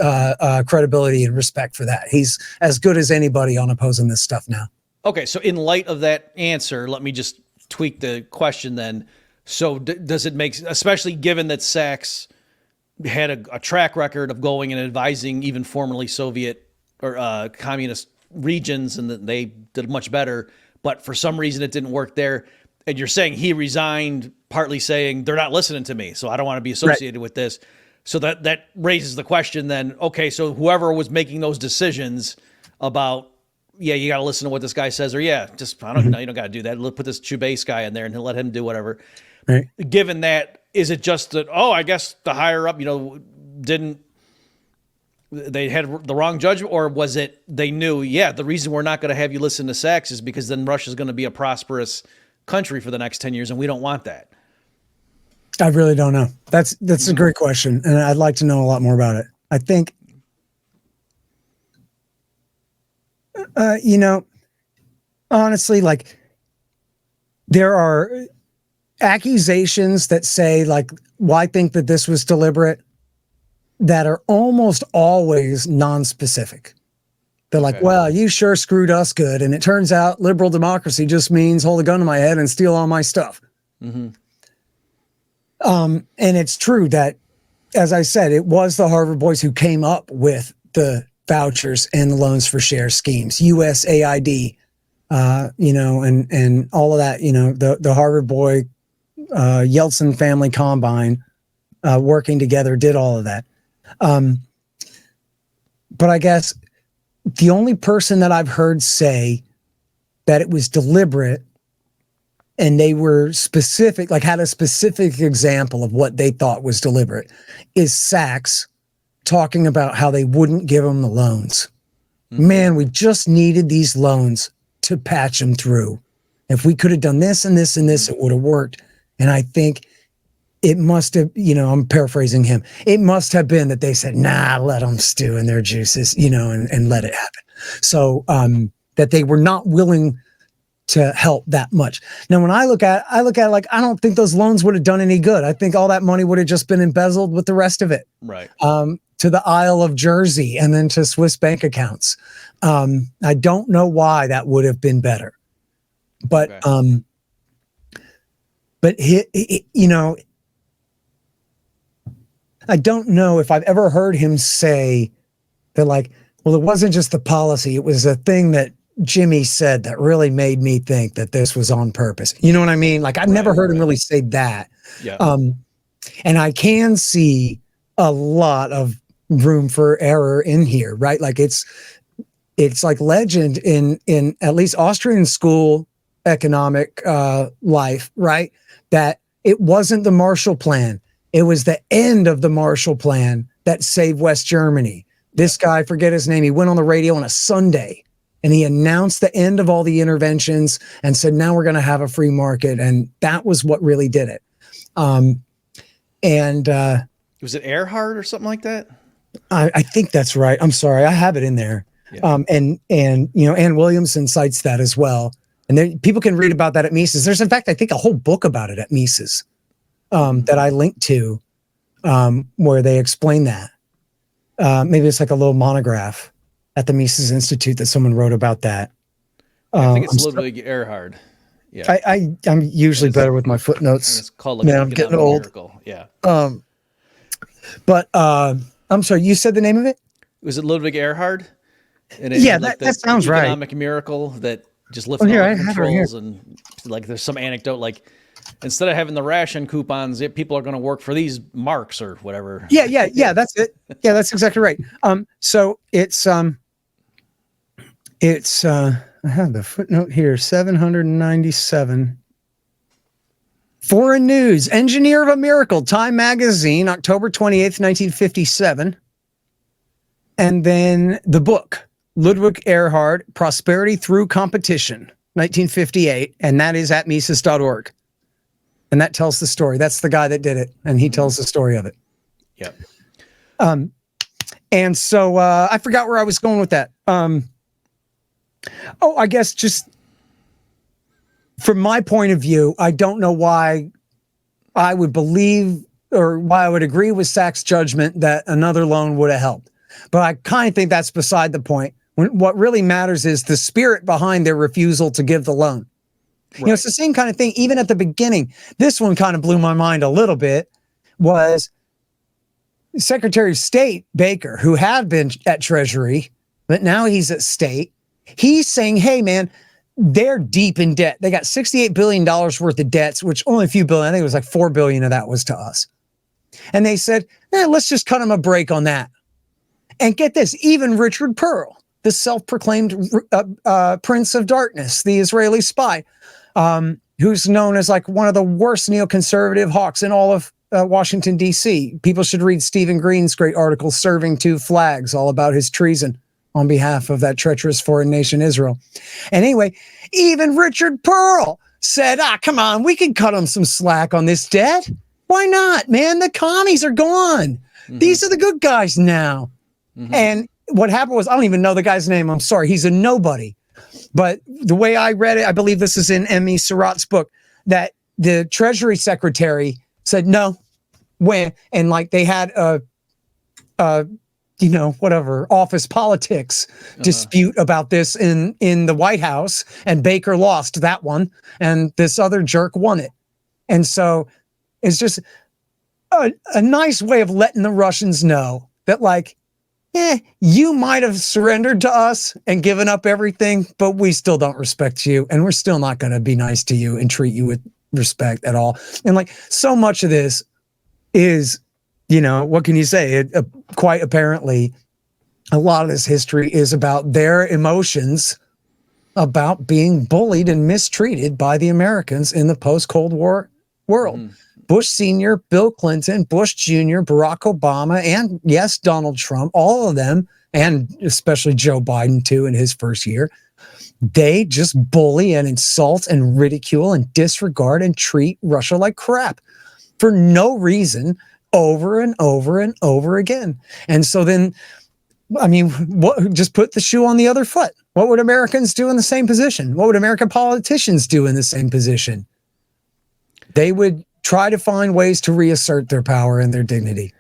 credibility and respect for that. He's as good as anybody on opposing this stuff now. Okay, so in light of that answer, let me just tweak the question then. So does it make, especially given that Sachs had a track record of going and advising even formerly Soviet or communist regions, and that they did much better, but for some reason it didn't work there. And you're saying he resigned partly saying they're not listening to me, so I don't want to be associated with this. So that raises the question then, okay, so whoever was making those decisions about, yeah, you got to listen to what this guy says, or yeah, just, I don't know, you don't got to do that. Put this Chubais guy in there and let him do whatever. Right. Given that, is it just that, oh, I guess the higher up, they had the wrong judgment, or was it they knew, yeah, the reason we're not going to have you listen to Sachs is because then Russia's going to be a prosperous country for the next 10 years, and we don't want that? I really don't know. That's a great question, and I'd like to know a lot more about it. I think, honestly, like, there are accusations that say, like, well, I think that this was deliberate, that are almost always non-specific. They're like, well, you sure screwed us good, and it turns out liberal democracy just means hold a gun to my head and steal all my stuff. Mm-hmm. And it's true that, as I said, it was the Harvard boys who came up with the vouchers and the loans for share schemes, USAID, and all of that, the Harvard boy, Yeltsin family combine, working together, did all of that. But I guess the only person that I've heard say that it was deliberate and they were specific, like had a specific example of what they thought was deliberate, is Sachs talking about how they wouldn't give them the loans. Mm-hmm. Man, we just needed these loans to patch them through. If we could have done this and this and this, it would have worked. And I think it must have, I'm paraphrasing him, it must have been that they said, nah, let them stew in their juices, and let it happen. So that they were not willing to help that much. Now, when I look at it like, I don't think those loans would have done any good. I think all that money would have just been embezzled with the rest of it. Right. To the Isle of Jersey and then to Swiss bank accounts. I don't know why that would have been better. But, okay. I don't know if I've ever heard him say that, like, well, it wasn't just the policy. It was a thing that Jimmy said that really made me think that this was on purpose. You know what I mean? Like, I've never heard him really say that. Yeah. And I can see a lot of room for error in here, right? Like it's like legend in at least Austrian school economic life, right? That it wasn't the Marshall Plan. It was the end of the Marshall Plan that saved West Germany. This guy, forget his name, he went on the radio on a Sunday and he announced the end of all the interventions and said, now we're going to have a free market. And that was what really did it. Was it Earhart or something like that? I think that's right. I'm sorry. I have it in there. Yeah. And Ann Williamson cites that as well. And then people can read about that at Mises. There's, in fact, I think a whole book about it at Mises that I linked to where they explain that. Maybe it's like a little monograph at the Mises Institute that someone wrote about that. I think it's Ludwig Erhard. Yeah, I'm usually better with my footnotes. It's called like I'm getting old. Miracle. Yeah. But I'm sorry, you said the name of it? Was it Ludwig Erhard? And that sounds right. Economic miracle that just lifted all the controls, and like there's some anecdote like instead of having the ration coupons, people are going to work for these marks or whatever. Yeah, that's it. Yeah, that's exactly right. So it's I have the footnote here, 797. Foreign News, Engineer of a Miracle, Time Magazine, October 28th, 1957. And then the book, Ludwig Erhard, Prosperity Through Competition, 1958. And that is at Mises.org. And that tells the story. That's the guy that did it. And he tells the story of it. Yep. And so I forgot where I was going with that. I guess just from my point of view, I don't know why I would believe or why I would agree with Sachs' judgment that another loan would have helped. But I kind of think that's beside the point. What really matters is the spirit behind their refusal to give the loan. You know, it's the same kind of thing. Even at the beginning, this one kind of blew my mind a little bit, was Secretary of State Baker, who had been at Treasury, but now he's at State. He's saying, hey, man, they're deep in debt. They got $68 billion worth of debts, which only a few billion, I think it was like $4 billion of that was to us. And they said, let's just cut them a break on that. And get this, even Richard Pearl, the self-proclaimed Prince of Darkness, the Israeli spy, who's known as like one of the worst neoconservative hawks in all of Washington, D.C. People should read Stephen Green's great article, Serving Two Flags, all about his treason on behalf of that treacherous foreign nation, Israel. And anyway, even Richard Pearl said, come on, we can cut them some slack on this debt. Why not, man? The commies are gone. These are the good guys now. And what happened was, I don't even know the guy's name. I'm sorry. He's a nobody. But the way I read it, I believe this is in M.E. Surratt's book, that the Treasury Secretary said no, when, and like they had office politics dispute about this in the White House, and Baker lost that one, and this other jerk won it. And so it's just a nice way of letting the Russians know that, like, you might have surrendered to us and given up everything, but we still don't respect you, and we're still not going to be nice to you and treat you with respect at all. And like, so much of this is, what can you say? Quite apparently, a lot of this history is about their emotions about being bullied and mistreated by the Americans in the post-Cold War world. Bush Sr., Bill Clinton, Bush Jr., Barack Obama, and yes, Donald Trump, all of them, and especially Joe Biden too in his first year, they just bully and insult and ridicule and disregard and treat Russia like crap for no reason, over and over and over again. And so then, I mean, just put the shoe on the other foot. What would Americans do in the same position? What would American politicians do in the same position? They would try to find ways to reassert their power and their dignity.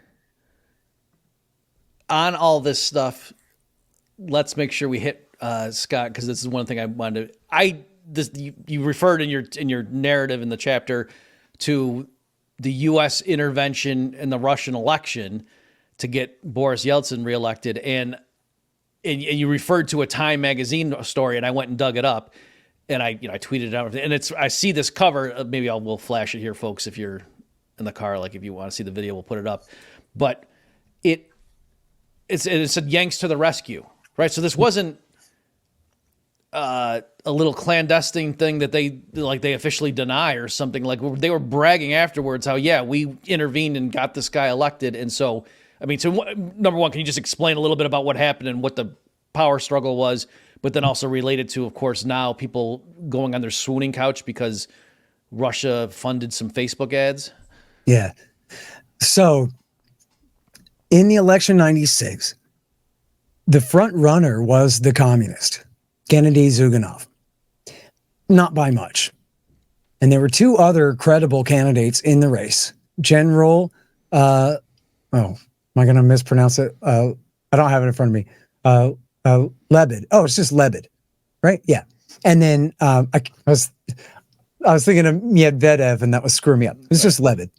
On all this stuff, let's make sure we hit Scott, because this is one thing I wanted to. You referred in your narrative in the chapter to the U.S. intervention in the Russian election to get Boris Yeltsin reelected, and you referred to a Time magazine story, and I went and dug it up. And I tweeted it out, and I see this cover. Maybe we'll flash it here, folks. If you're in the car, like if you want to see the video, we'll put it up. But it said "Yanks to the rescue," right? So this wasn't a little clandestine thing that they officially deny or something. Like, they were bragging afterwards how we intervened and got this guy elected. And so, I mean, so number one, can you just explain a little bit about what happened and what the power struggle was? But then also related to, of course, now people going on their swooning couch because Russia funded some Facebook ads. Yeah. So in the election 96, the front runner was the communist, Gennady Zyuganov. Not by much. And there were two other credible candidates in the race. General, am I going to mispronounce it? I don't have it in front of me. Lebed. Oh, it's just Lebed, right? Yeah. And then I was thinking of Medvedev, and that was screwing me up. It's just Lebed,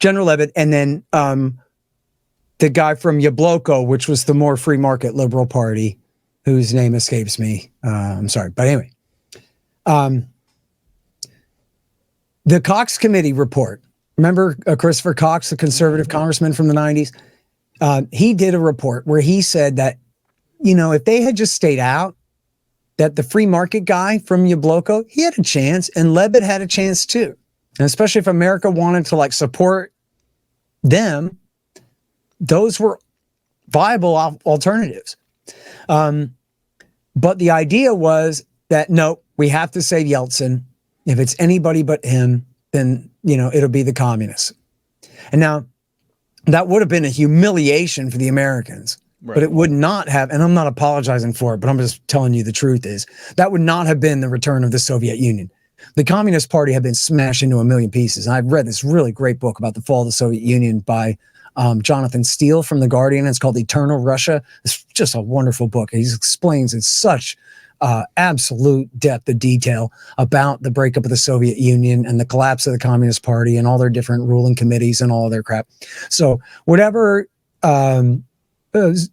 General Lebed, and then the guy from Yabloko, which was the more free market liberal party, whose name escapes me. I'm sorry, but anyway, the Cox Committee report. Remember Christopher Cox, the conservative congressman from the 90s? He did a report where he said that, if they had just stayed out, that the free market guy from Yabloko, he had a chance, and Lebed had a chance too. And especially if America wanted to support them, those were viable alternatives. But the idea was that, no, we have to save Yeltsin. If it's anybody but him, then, it'll be the communists. And now that would have been a humiliation for the Americans. Right. But it would not have, and I'm not apologizing for it, but I'm just telling you the truth is, that would not have been the return of the Soviet Union. The Communist Party had been smashed into a million pieces. And I've read this really great book about the fall of the Soviet Union by Jonathan Steele from The Guardian. It's called Eternal Russia. It's just a wonderful book. He explains in such absolute depth of detail about the breakup of the Soviet Union and the collapse of the Communist Party and all their different ruling committees and all of their crap. So whatever Zyuganov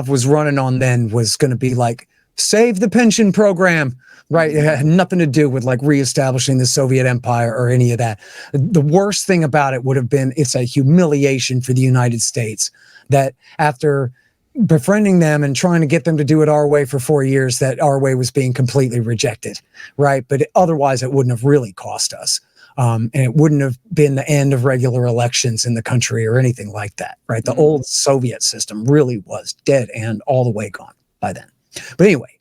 was running on then was going to be like, save the pension program, right? It had nothing to do with like reestablishing the Soviet Empire or any of that. The worst thing about it would have been it's a humiliation for the United States that after befriending them and trying to get them to do it our way for 4 years, that our way was being completely rejected, right? But otherwise, it wouldn't have really cost us. And it wouldn't have been the end of regular elections in the country or anything like that, right? The old Soviet system really was dead and all the way gone by then. But anyway,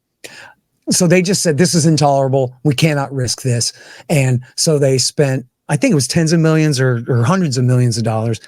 so they just said, this is intolerable. We cannot risk this. And so they spent, I think it was tens of millions or hundreds of millions of dollars.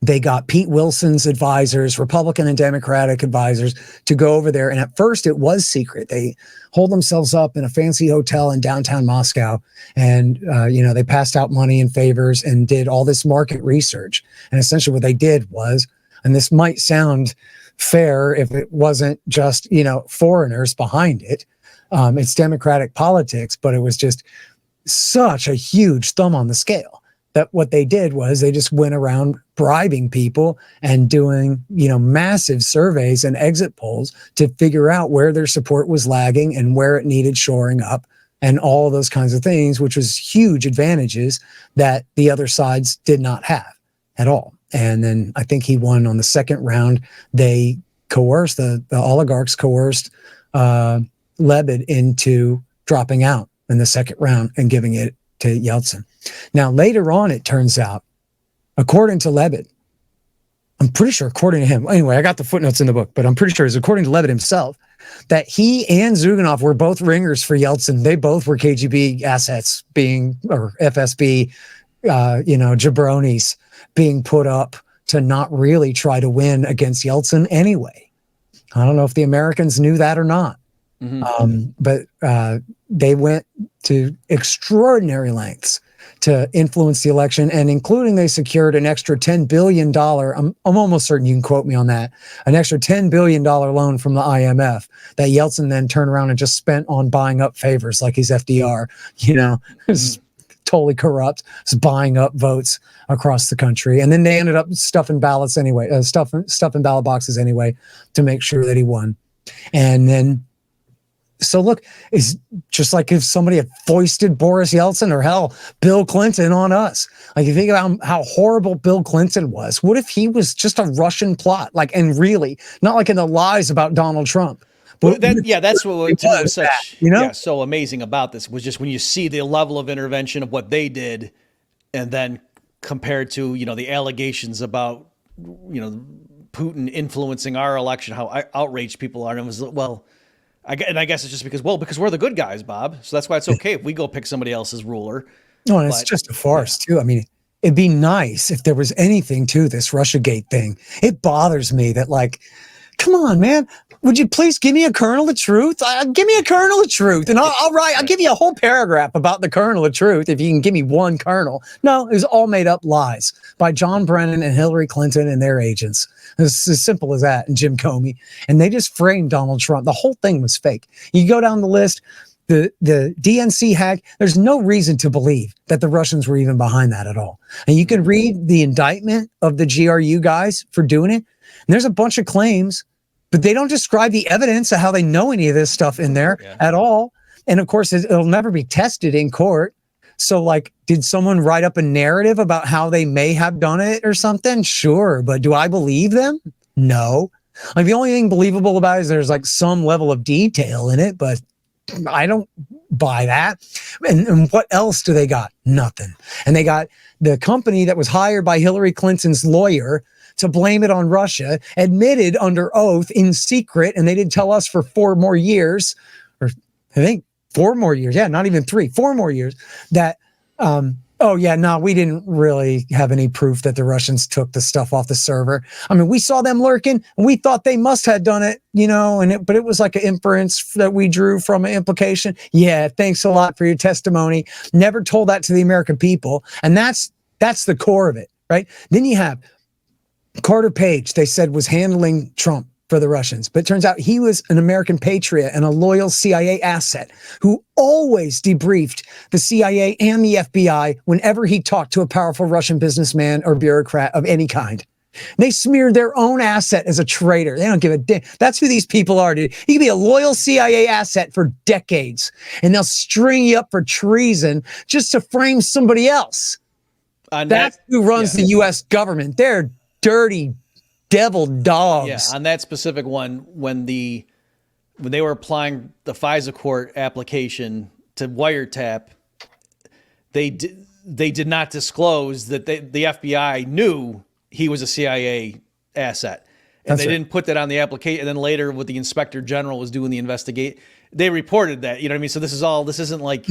They got Pete Wilson's advisors, Republican and Democratic advisors, to go over there. And at first it was secret. They hold themselves up in a fancy hotel in downtown Moscow. And, they passed out money and favors and did all this market research. And essentially what they did was, and this might sound fair if it wasn't just, foreigners behind it. It's democratic politics, but it was just such a huge thumb on the scale that what they did was they just went around bribing people and doing, massive surveys and exit polls to figure out where their support was lagging and where it needed shoring up and all of those kinds of things, which was huge advantages that the other sides did not have at all. And then I think he won on the second round. They coerced, the oligarchs coerced Lebed into dropping out in the second round and giving it to Yeltsin. Now, later on, it turns out, according to Lebed, I'm pretty sure according to him, anyway, I got the footnotes in the book, but I'm pretty sure it's according to Lebed himself, that he and Zyuganov were both ringers for Yeltsin. They both were KGB assets or FSB, jabronis being put up to not really try to win against Yeltsin anyway. I don't know if the Americans knew that or not. But they went to extraordinary lengths to influence the election, and including they secured an extra $10 billion. I'm almost certain you can quote me on that. An extra $10 billion loan from the IMF that Yeltsin then turned around and just spent on buying up favors like he's FDR, is totally corrupt, is buying up votes across the country. And then they ended up stuffing ballots anyway, stuffing ballot boxes anyway to make sure that he won. And then so look, it's just like if somebody had foisted Boris Yeltsin or hell, Bill Clinton on us. Like you think about how horrible Bill Clinton was. What if he was just a Russian plot? Like, and really not like in the lies about Donald Trump. But that's what was such, so amazing about this was just when you see the level of intervention of what they did, and then compared to the allegations about Putin influencing our election, how outraged people are, and it was I guess it's just because we're the good guys, Bob. So that's why it's okay if we go pick somebody else's ruler. No, and it's just a farce too. I mean, it'd be nice if there was anything to this Russiagate thing. It bothers me that come on, man. Would you please give me a kernel of truth? Give me a kernel of truth, and I'll give you a whole paragraph about the kernel of truth if you can give me one kernel. No, it was all made up lies by John Brennan and Hillary Clinton and their agents. It's as simple as that, and Jim Comey. And they just framed Donald Trump. The whole thing was fake. You go down the list, the DNC hack, there's no reason to believe that the Russians were even behind that at all. And you can read the indictment of the GRU guys for doing it, and there's a bunch of claims, but they don't describe the evidence of how they know any of this stuff in there at all. And of course, it'll never be tested in court. So did someone write up a narrative about how they may have done it or something? Sure. But do I believe them? No. The only thing believable about it is there's some level of detail in it, but I don't buy that. And what else do they got? Nothing. And they got the company that was hired by Hillary Clinton's lawyer to blame it on Russia, admitted under oath in secret, and they didn't tell us for 4 more years, or I think 4 more years. Yeah, not even 3, 4 more years that, we didn't really have any proof that the Russians took the stuff off the server. I mean, we saw them lurking and we thought they must have done it, but it was like an inference that we drew from an implication. Yeah. Thanks a lot for your testimony. Never told that to the American people. And that's the core of it. Right. Then you have Carter Page, they said was handling Trump for the Russians. But it turns out he was an American patriot and a loyal CIA asset who always debriefed the CIA and the FBI whenever he talked to a powerful Russian businessman or bureaucrat of any kind. They smeared their own asset as a traitor. They don't give a damn. That's who these people are, dude. You can be a loyal CIA asset for decades, and they'll string you up for treason just to frame somebody else. That's who runs the U.S. government. They're dirty devil dogs. Yeah, on that specific one, when they were applying the FISA court application to wiretap, they did not disclose that the FBI knew he was a CIA asset. And they didn't put that on the application. And then later, with the inspector general was doing the investigate, they reported that. You know what I mean? So this isn't like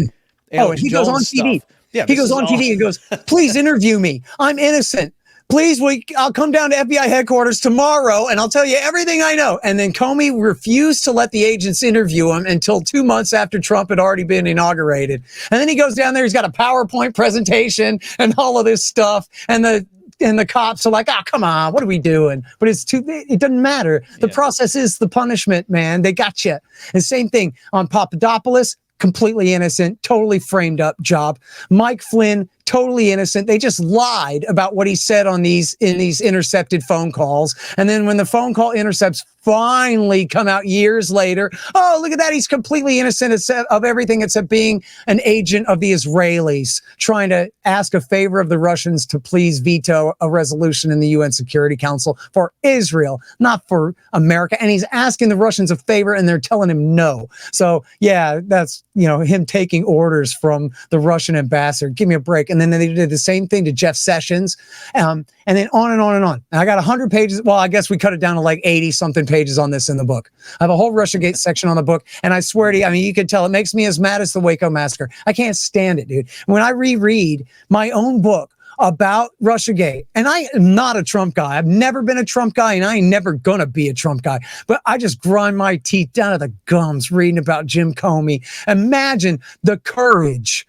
Alex he Jones goes on stuff. TV. Yeah, he goes on TV and goes, please interview me. I'm innocent. Please, I'll come down to FBI headquarters tomorrow and I'll tell you everything I know. And then Comey refused to let the agents interview him until 2 months after Trump had already been inaugurated. And then he goes down there, he's got a PowerPoint presentation and all of this stuff. And the cops are like, oh, come on, what are we doing? But it doesn't matter. The process is the punishment, man. They got you. And same thing on Papadopoulos, completely innocent, totally framed up job. Mike Flynn, totally innocent. They just lied about what he said in these intercepted phone calls. And then when the phone call intercepts finally come out years later, oh, look at that. He's completely innocent of everything except being an agent of the Israelis, trying to ask a favor of the Russians to please veto a resolution in the UN Security Council for Israel, not for America. And he's asking the Russians a favor and they're telling him no. So yeah, that's, him taking orders from the Russian ambassador. Give me a break. And then they did the same thing to Jeff Sessions. And then on and on and on. And I got 100 pages. Well, I guess we cut it down to like 80 something pages on this in the book. I have a whole Russiagate section on the book. And I swear to you, you could tell it makes me as mad as the Waco massacre. I can't stand it, dude. When I reread my own book about Russiagate, and I am not a Trump guy. I've never been a Trump guy, and I ain't never gonna be a Trump guy. But I just grind my teeth down to the gums reading about Jim Comey. Imagine the courage,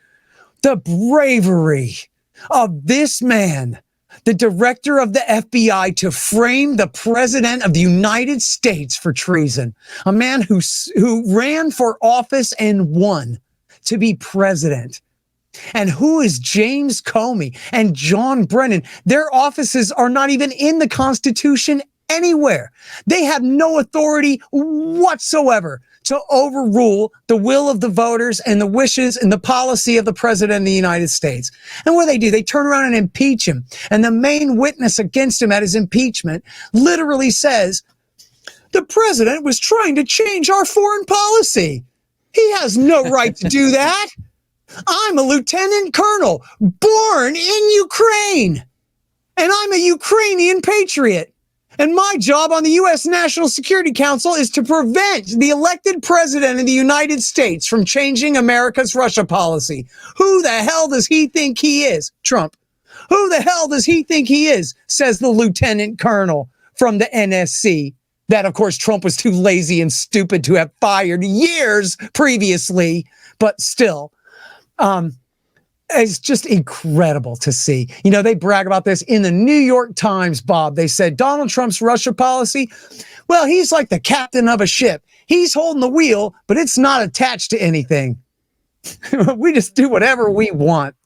the bravery of this man, the director of the FBI, to frame the president of the United States for treason. A man who ran for office and won to be president. And who is James Comey and John Brennan? Their offices are not even in the Constitution anywhere. They have no authority whatsoever to overrule the will of the voters and the wishes and the policy of the president of the United States. And what do? They turn around and impeach him. And the main witness against him at his impeachment literally says, the president was trying to change our foreign policy. He has no right to do that. I'm a lieutenant colonel born in Ukraine, and I'm a Ukrainian patriot. And my job on the U.S. National Security Council is to prevent the elected president of the United States from changing America's Russia policy. Who the hell does he think he is? Trump. Who the hell does he think he is? Says the lieutenant colonel from the NSC. That, of course, Trump was too lazy and stupid to have fired years previously, but still. It's just incredible to see. They brag about this in the New York Times, Bob. They said Donald Trump's Russia policy, well, he's like the captain of a ship. He's holding the wheel, but it's not attached to anything. We just do whatever we want.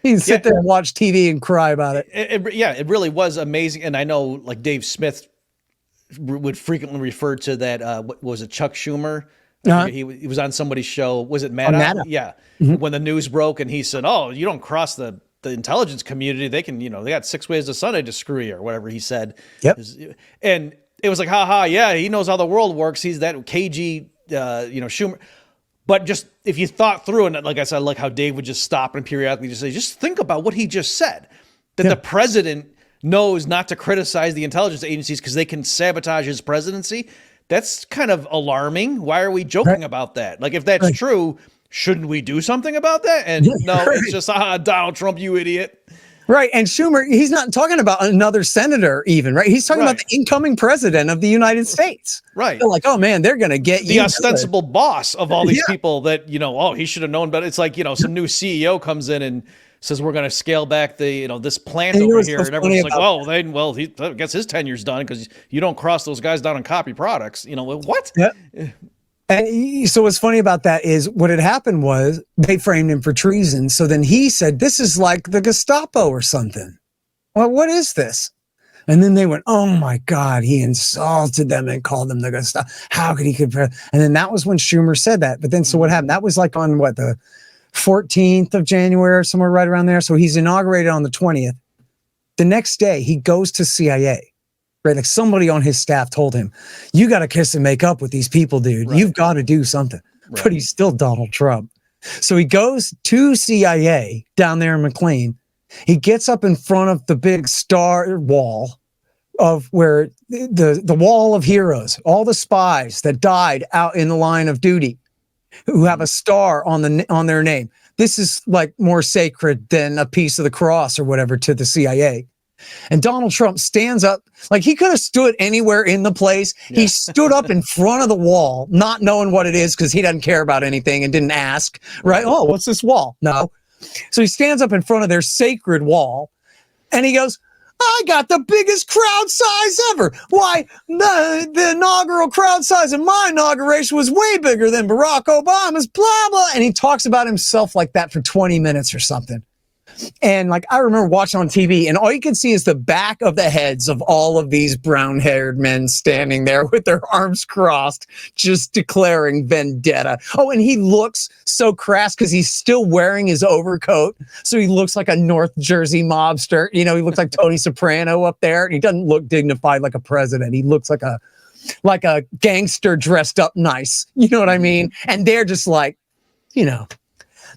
You can sit there and watch TV and cry about it. It really was amazing. And I know, like, Dave Smith would frequently refer to that, what was it, Chuck Schumer? He was on somebody's show. Was it Maddow? Yeah. Mm-hmm. When the news broke and he said, oh, you don't cross the intelligence community. They can, they got 6 ways to Sunday to screw you, or whatever he said. Yep. And it was like, yeah, he knows how the world works. He's that cagey, Schumer. But just if you thought through, and like I said, like how Dave would just stop and periodically just say, just think about what he just said. That the president knows not to criticize the intelligence agencies because they can sabotage his presidency. That's kind of alarming. Why are we joking about that? Like, if that's true, shouldn't we do something about that? And no, it's just, Donald Trump, you idiot. Right. And Schumer, he's not talking about another senator even, right? He's talking about the incoming president of the United States. Right. They're like, oh man, they're going to get the ostensible boss of all these people that, he should have known better. It's like, some new CEO comes in and says we're going to scale back the this plant And over what's here, so and everyone's like, funny I guess his tenure's done because you don't cross those guys down on copy products. What? Yeah. And so what's funny about that is what had happened was they framed him for treason. So then he said, this is like the Gestapo or something. Well, what is this? And then they went, oh my God, he insulted them and called them the Gestapo. How could he compare? And then that was when Schumer said that. But then so what happened? That was like on the 14th of January, somewhere right around there. So he's inaugurated on the 20th. The next day he goes to CIA. Right, like somebody on his staff told him, you got to kiss and make up with these people, dude. Right. You've got to do something. Right. But he's still Donald Trump. So he goes to CIA down there in McLean. He gets up in front of the big star wall of where the wall of heroes, all the spies that died out in the line of duty who have a star on their name. This is like more sacred than a piece of the cross or whatever to the CIA. And Donald Trump stands up, like he could have stood anywhere in the place. Yeah. He stood up in front of the wall, not knowing what it is because he doesn't care about anything and didn't ask, right? Oh, what's this wall? No. So he stands up in front of their sacred wall and he goes, I got the biggest crowd size ever. Why, the inaugural crowd size in my inauguration was way bigger than Barack Obama's, blah, blah. And he talks about himself like that for 20 minutes or something. And like, I remember watching on TV and all you can see is the back of the heads of all of these brown haired men standing there with their arms crossed, just declaring vendetta. Oh, and he looks so crass because he's still wearing his overcoat. So he looks like a North Jersey mobster. He looks like Tony Soprano up there. And he doesn't look dignified like a president. He looks like a gangster dressed up nice. You know what I mean? And they're just like,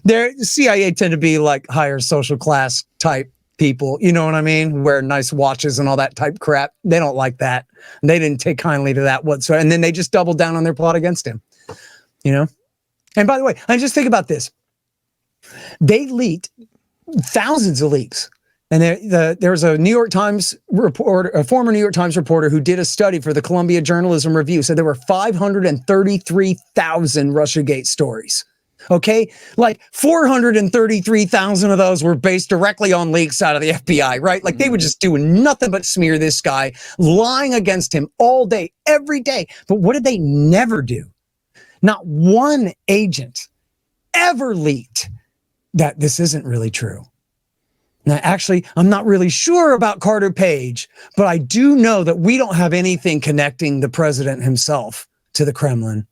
the CIA tend to be like higher social class type people, you know what I mean? Wear nice watches and all that type crap. They don't like that. And they didn't take kindly to that whatsoever. And then they just doubled down on their plot against him, And by the way, I just think about this. They leaked thousands of leaks. And there was a New York Times reporter, a former New York Times reporter who did a study for the Columbia Journalism Review. Said there were 533,000 Russiagate stories. Okay, like 433,000 of those were based directly on leaks out of the FBI, right? Like they were just doing nothing but smear this guy, lying against him all day, every day. But what did they never do? Not one agent ever leaked that this isn't really true. Now, actually, I'm not really sure about Carter Page, but I do know that we don't have anything connecting the president himself to the Kremlin.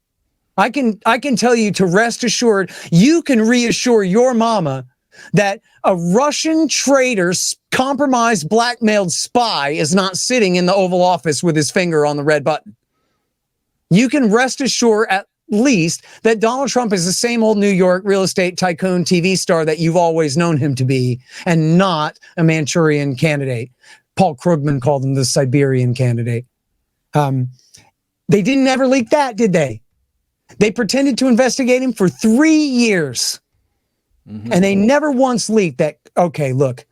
I can tell you to rest assured, you can reassure your mama that a Russian traitor, compromised, blackmailed spy is not sitting in the Oval Office with his finger on the red button. You can rest assured at least that Donald Trump is the same old New York real estate tycoon TV star that you've always known him to be and not a Manchurian candidate. Paul Krugman called him the Siberian candidate. They didn't ever leak that, did they? They pretended to investigate him for 3 years. Mm-hmm. And they never once leaked that, okay, look,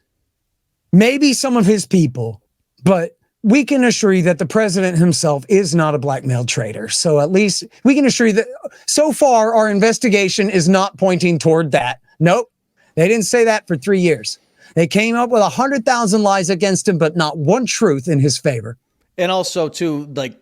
maybe some of his people, but we can assure you that the president himself is not a blackmailed traitor. So at least we can assure you that so far our investigation is not pointing toward that. Nope. They didn't say that for 3 years. They came up with 100,000 lies against him, but not one truth in his favor. And also, too, like,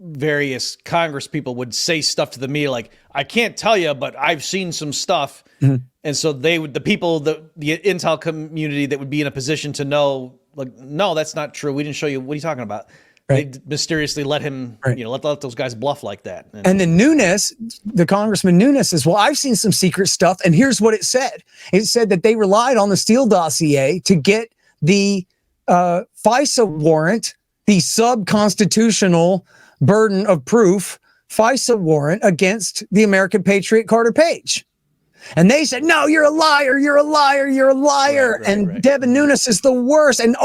various Congress people would say stuff to the media like, I can't tell you, but I've seen some stuff. Mm-hmm. And so the people, the intel community that would be in a position to know, like, no, that's not true. We didn't show you. What are you talking about? Right. They mysteriously let him, let those guys bluff like that. And then Nunes, the Congressman Nunes says, well, I've seen some secret stuff. And here's what it said. It said that they relied on the Steele dossier to get the FISA warrant, the sub-constitutional burden of proof FISA warrant against the American patriot Carter Page. And they said, no, you're a liar, you're a liar, you're a liar. Right. Devin Nunes is the worst. And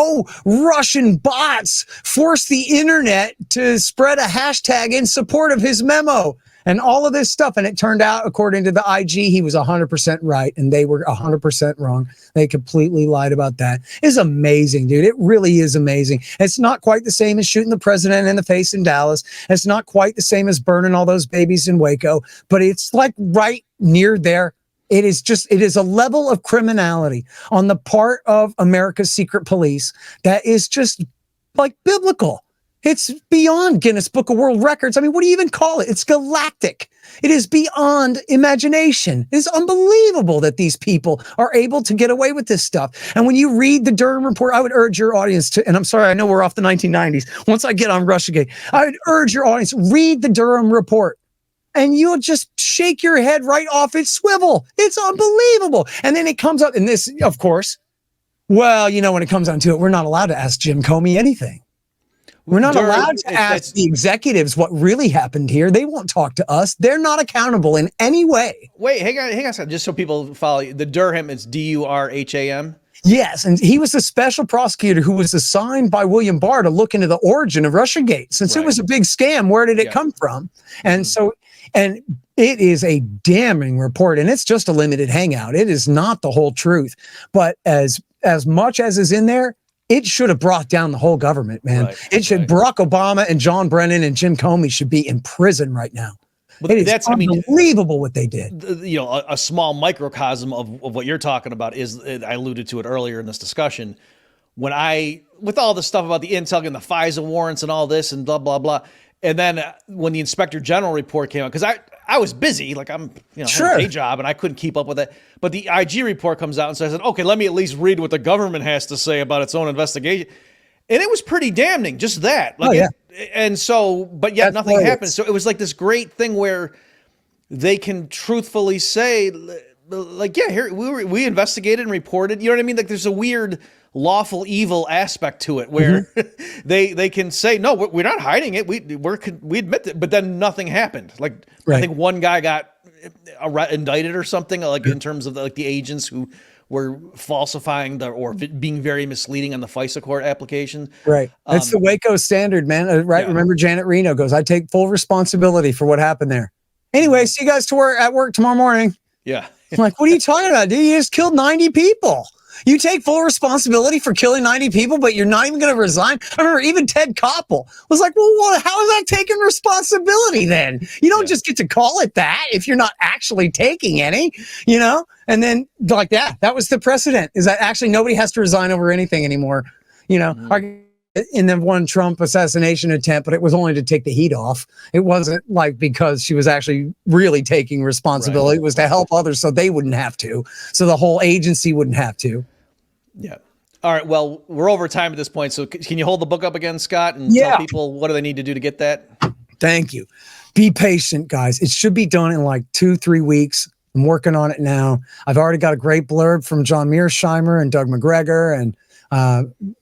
Russian bots forced the internet to spread a hashtag in support of his memo and all of this stuff. And it turned out, according to the IG, he was 100% right. And they were 100% wrong. They completely lied about that. It's amazing, dude. It really is amazing. It's not quite the same as shooting the president in the face in Dallas. It's not quite the same as burning all those babies in Waco, but it's like right near there. It is a level of criminality on the part of America's secret police that is just like biblical. It's beyond Guinness Book of World Records. I mean, what do you even call it? It's galactic. It is beyond imagination. It is unbelievable that these people are able to get away with this stuff. And when you read the Durham report, I would urge your audience to, and I'm sorry, I know we're off the 1990s. Once I get on Russiagate, I would urge your audience, read the Durham report. And you'll just shake your head right off its swivel. It's unbelievable. And then it comes up in this, of course, well, when it comes down to it, we're not allowed to ask Jim Comey anything. We're not allowed to ask the executives what really happened here. They won't talk to us. They're not accountable in any way. Wait, hang on a second, just so people follow you. The Durham, it's Durham? Yes, and he was the special prosecutor who was assigned by William Barr to look into the origin of Russiagate. Since it was a big scam, where did it come from? And and it is a damning report, and it's just a limited hangout. It is not the whole truth. But as much as is in there, it should have brought down the whole government, man. Barack Obama and John Brennan and Jim Comey should be in prison right now. But it's unbelievable what they did. A small microcosm of what you're talking about is, I alluded to it earlier in this discussion, with all the stuff about the intel and the FISA warrants and all this and blah, blah, blah. And then when the Inspector General report came out, because I was busy, like I'm, had a day job and I couldn't keep up with it. But the IG report comes out and says, okay, let me at least read what the government has to say about its own investigation. And it was pretty damning, just that. But yet nothing happened. So it was like this great thing where they can truthfully say, like, yeah, here we investigated and reported. You know what I mean? Like there's a weird lawful evil aspect to it where they can say, no, we're not hiding it. We admit it, but then nothing happened. Like I think one guy got indicted or something, like in terms of the agents who were falsifying or being very misleading on the FISA court application. Right. It's the Waco standard, man. Right. Yeah. Remember Janet Reno goes, I take full responsibility for what happened there. Anyway, see you guys at work tomorrow morning. Yeah. I'm like, what are you talking about, dude? You just killed 90 people. You take full responsibility for killing 90 people, but you're not even going to resign. I remember even Ted Koppel was like, well, how is that taking responsibility then? You don't just get to call it that if you're not actually taking any, And then like that was the precedent, is that actually nobody has to resign over anything anymore. In the one Trump assassination attempt, but it was only to take the heat off. It wasn't like because she was actually really taking responsibility. It was to help others so they wouldn't have to. So the whole agency wouldn't have to. Yeah. All right. Well, we're over time at this point. So can you hold the book up again, Scott, and tell people what do they need to do to get that? Thank you. Be patient, guys. It should be done in like 2-3 weeks. I'm working on it now. I've already got a great blurb from John Mearsheimer and Doug McGregor, and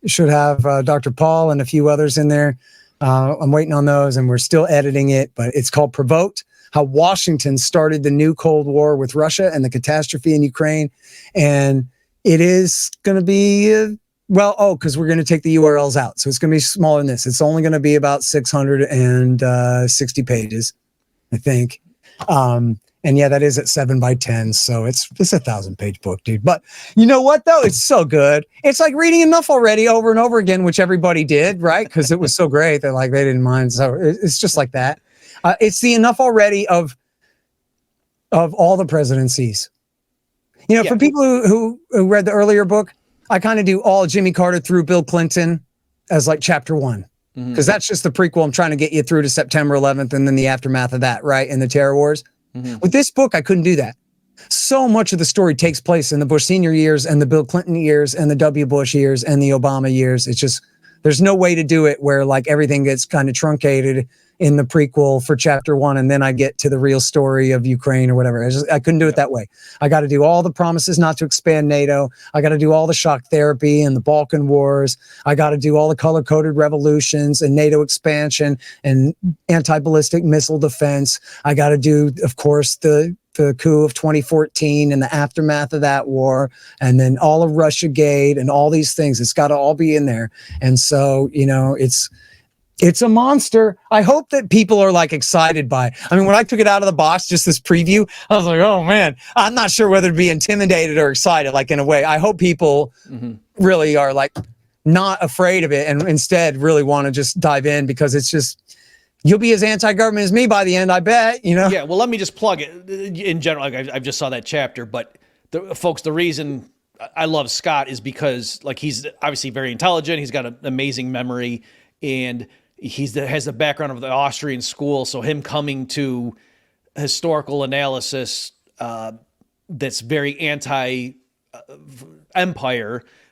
should have Dr. Paul and a few others in there. I'm waiting on those, and we're still editing it, but it's called Provoked: How Washington Started the New Cold War with Russia and the Catastrophe in Ukraine. And it is going to be, because we're going to take the URLs out. So it's going to be smaller than this. It's only going to be about 660 pages, I think. And yeah, that is at 7x10. So it's a 1,000-page book, dude. But you know what, though? It's so good. It's like reading Enough Already over and over again, which everybody did, right? Because it was so great that they didn't mind. So it's just like that. It's the Enough Already of all the presidencies. For people who read the earlier book, I kind of do all Jimmy Carter through Bill Clinton as like chapter 1. Because that's just the prequel. I'm trying to get you through to September 11th and then the aftermath of that, right? And the terror wars. With this book, I couldn't do that. So much of the story takes place in the Bush Senior years and the Bill Clinton years and the W. Bush years and the Obama years. It's just, there's no way to do it where like everything gets kind of truncated in the prequel for chapter 1. And then I get to the real story of Ukraine or whatever. I couldn't do it that way. I got to do all the promises not to expand NATO. I got to do all the shock therapy and the Balkan Wars. I got to do all the color-coded revolutions and NATO expansion and anti-ballistic missile defense. I got to do, of course, the coup of 2014 and the aftermath of that war, and then all of Russiagate and all these things. It's got to all be in there. And so, it's a monster. I hope that people are like excited by it. I mean, when I took it out of the box, just this preview, I was like, oh man, I'm not sure whether to be intimidated or excited, like in a way. I hope people really are like not afraid of it and instead really want to just dive in, because it's just you'll be as anti-government as me by the end, I bet, you know? Yeah, well, let me just plug it in general. Like I just saw that chapter, but folks, the reason I love Scott is because like he's obviously very intelligent. He's got an amazing memory, and has the background of the Austrian school. So him coming to historical analysis that's very anti-empire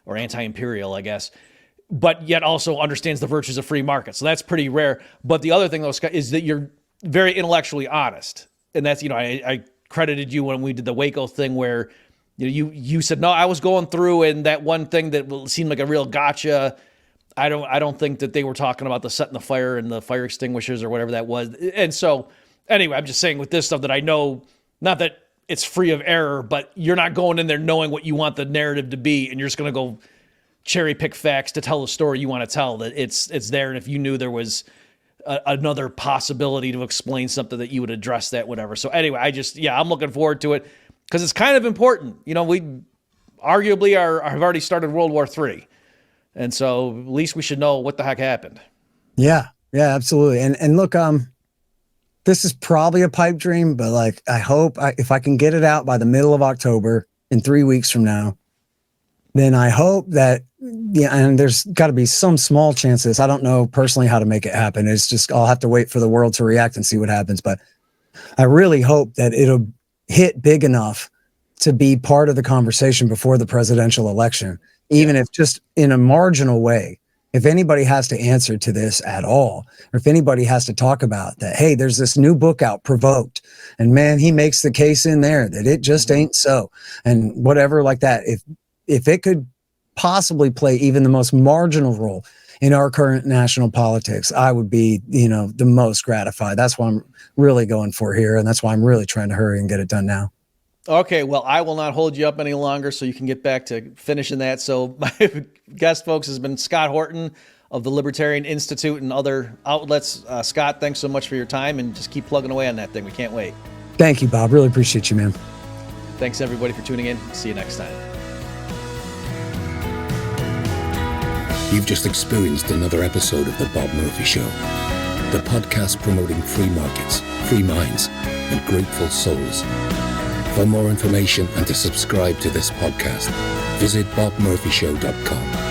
or anti-imperial, I guess, but yet also understands the virtues of free market. So that's pretty rare. But the other thing, though, Scott, is that you're very intellectually honest. And that's, I credited you when we did the Waco thing where you said, no, I was going through and that one thing that seemed like a real gotcha. I don't think that they were talking about the setting the fire and the fire extinguishers or whatever that was. And so anyway, I'm just saying with this stuff that I know, not that it's free of error, but you're not going in there knowing what you want the narrative to be, and you're just going to go cherry pick facts to tell the story you want to tell. That it's there, and if you knew there was another possibility to explain something, that you would address that, whatever. So anyway, I'm looking forward to it because it's kind of important. We arguably have already started World War III, and so at least we should know what the heck happened. Yeah, absolutely. And look, this is probably a pipe dream, but like, I hope if I can get it out by the middle of October in 3 weeks from now, then I hope that, and there's got to be some small chances. I don't know personally how to make it happen. It's just, I'll have to wait for the world to react and see what happens. But I really hope that it'll hit big enough to be part of the conversation before the presidential election, even if just in a marginal way. If anybody has to answer to this at all, or if anybody has to talk about that, hey, there's this new book out, Provoked, and man, he makes the case in there that it just ain't so, and whatever like that. If it could possibly play even the most marginal role in our current national politics, I would be, the most gratified. That's what I'm really going for here, and that's why I'm really trying to hurry and get it done now. Okay, well, I will not hold you up any longer so you can get back to finishing that. So my guest, folks, has been Scott Horton of the Libertarian Institute and other outlets. Scott, thanks so much for your time, and just keep plugging away on that thing. We can't wait. Thank you, Bob. Really appreciate you, man. Thanks, everybody, for tuning in. See you next time. You've just experienced another episode of The Bob Murphy Show, the podcast promoting free markets, free minds, and grateful souls. For more information and to subscribe to this podcast, visit bobmurphyshow.com.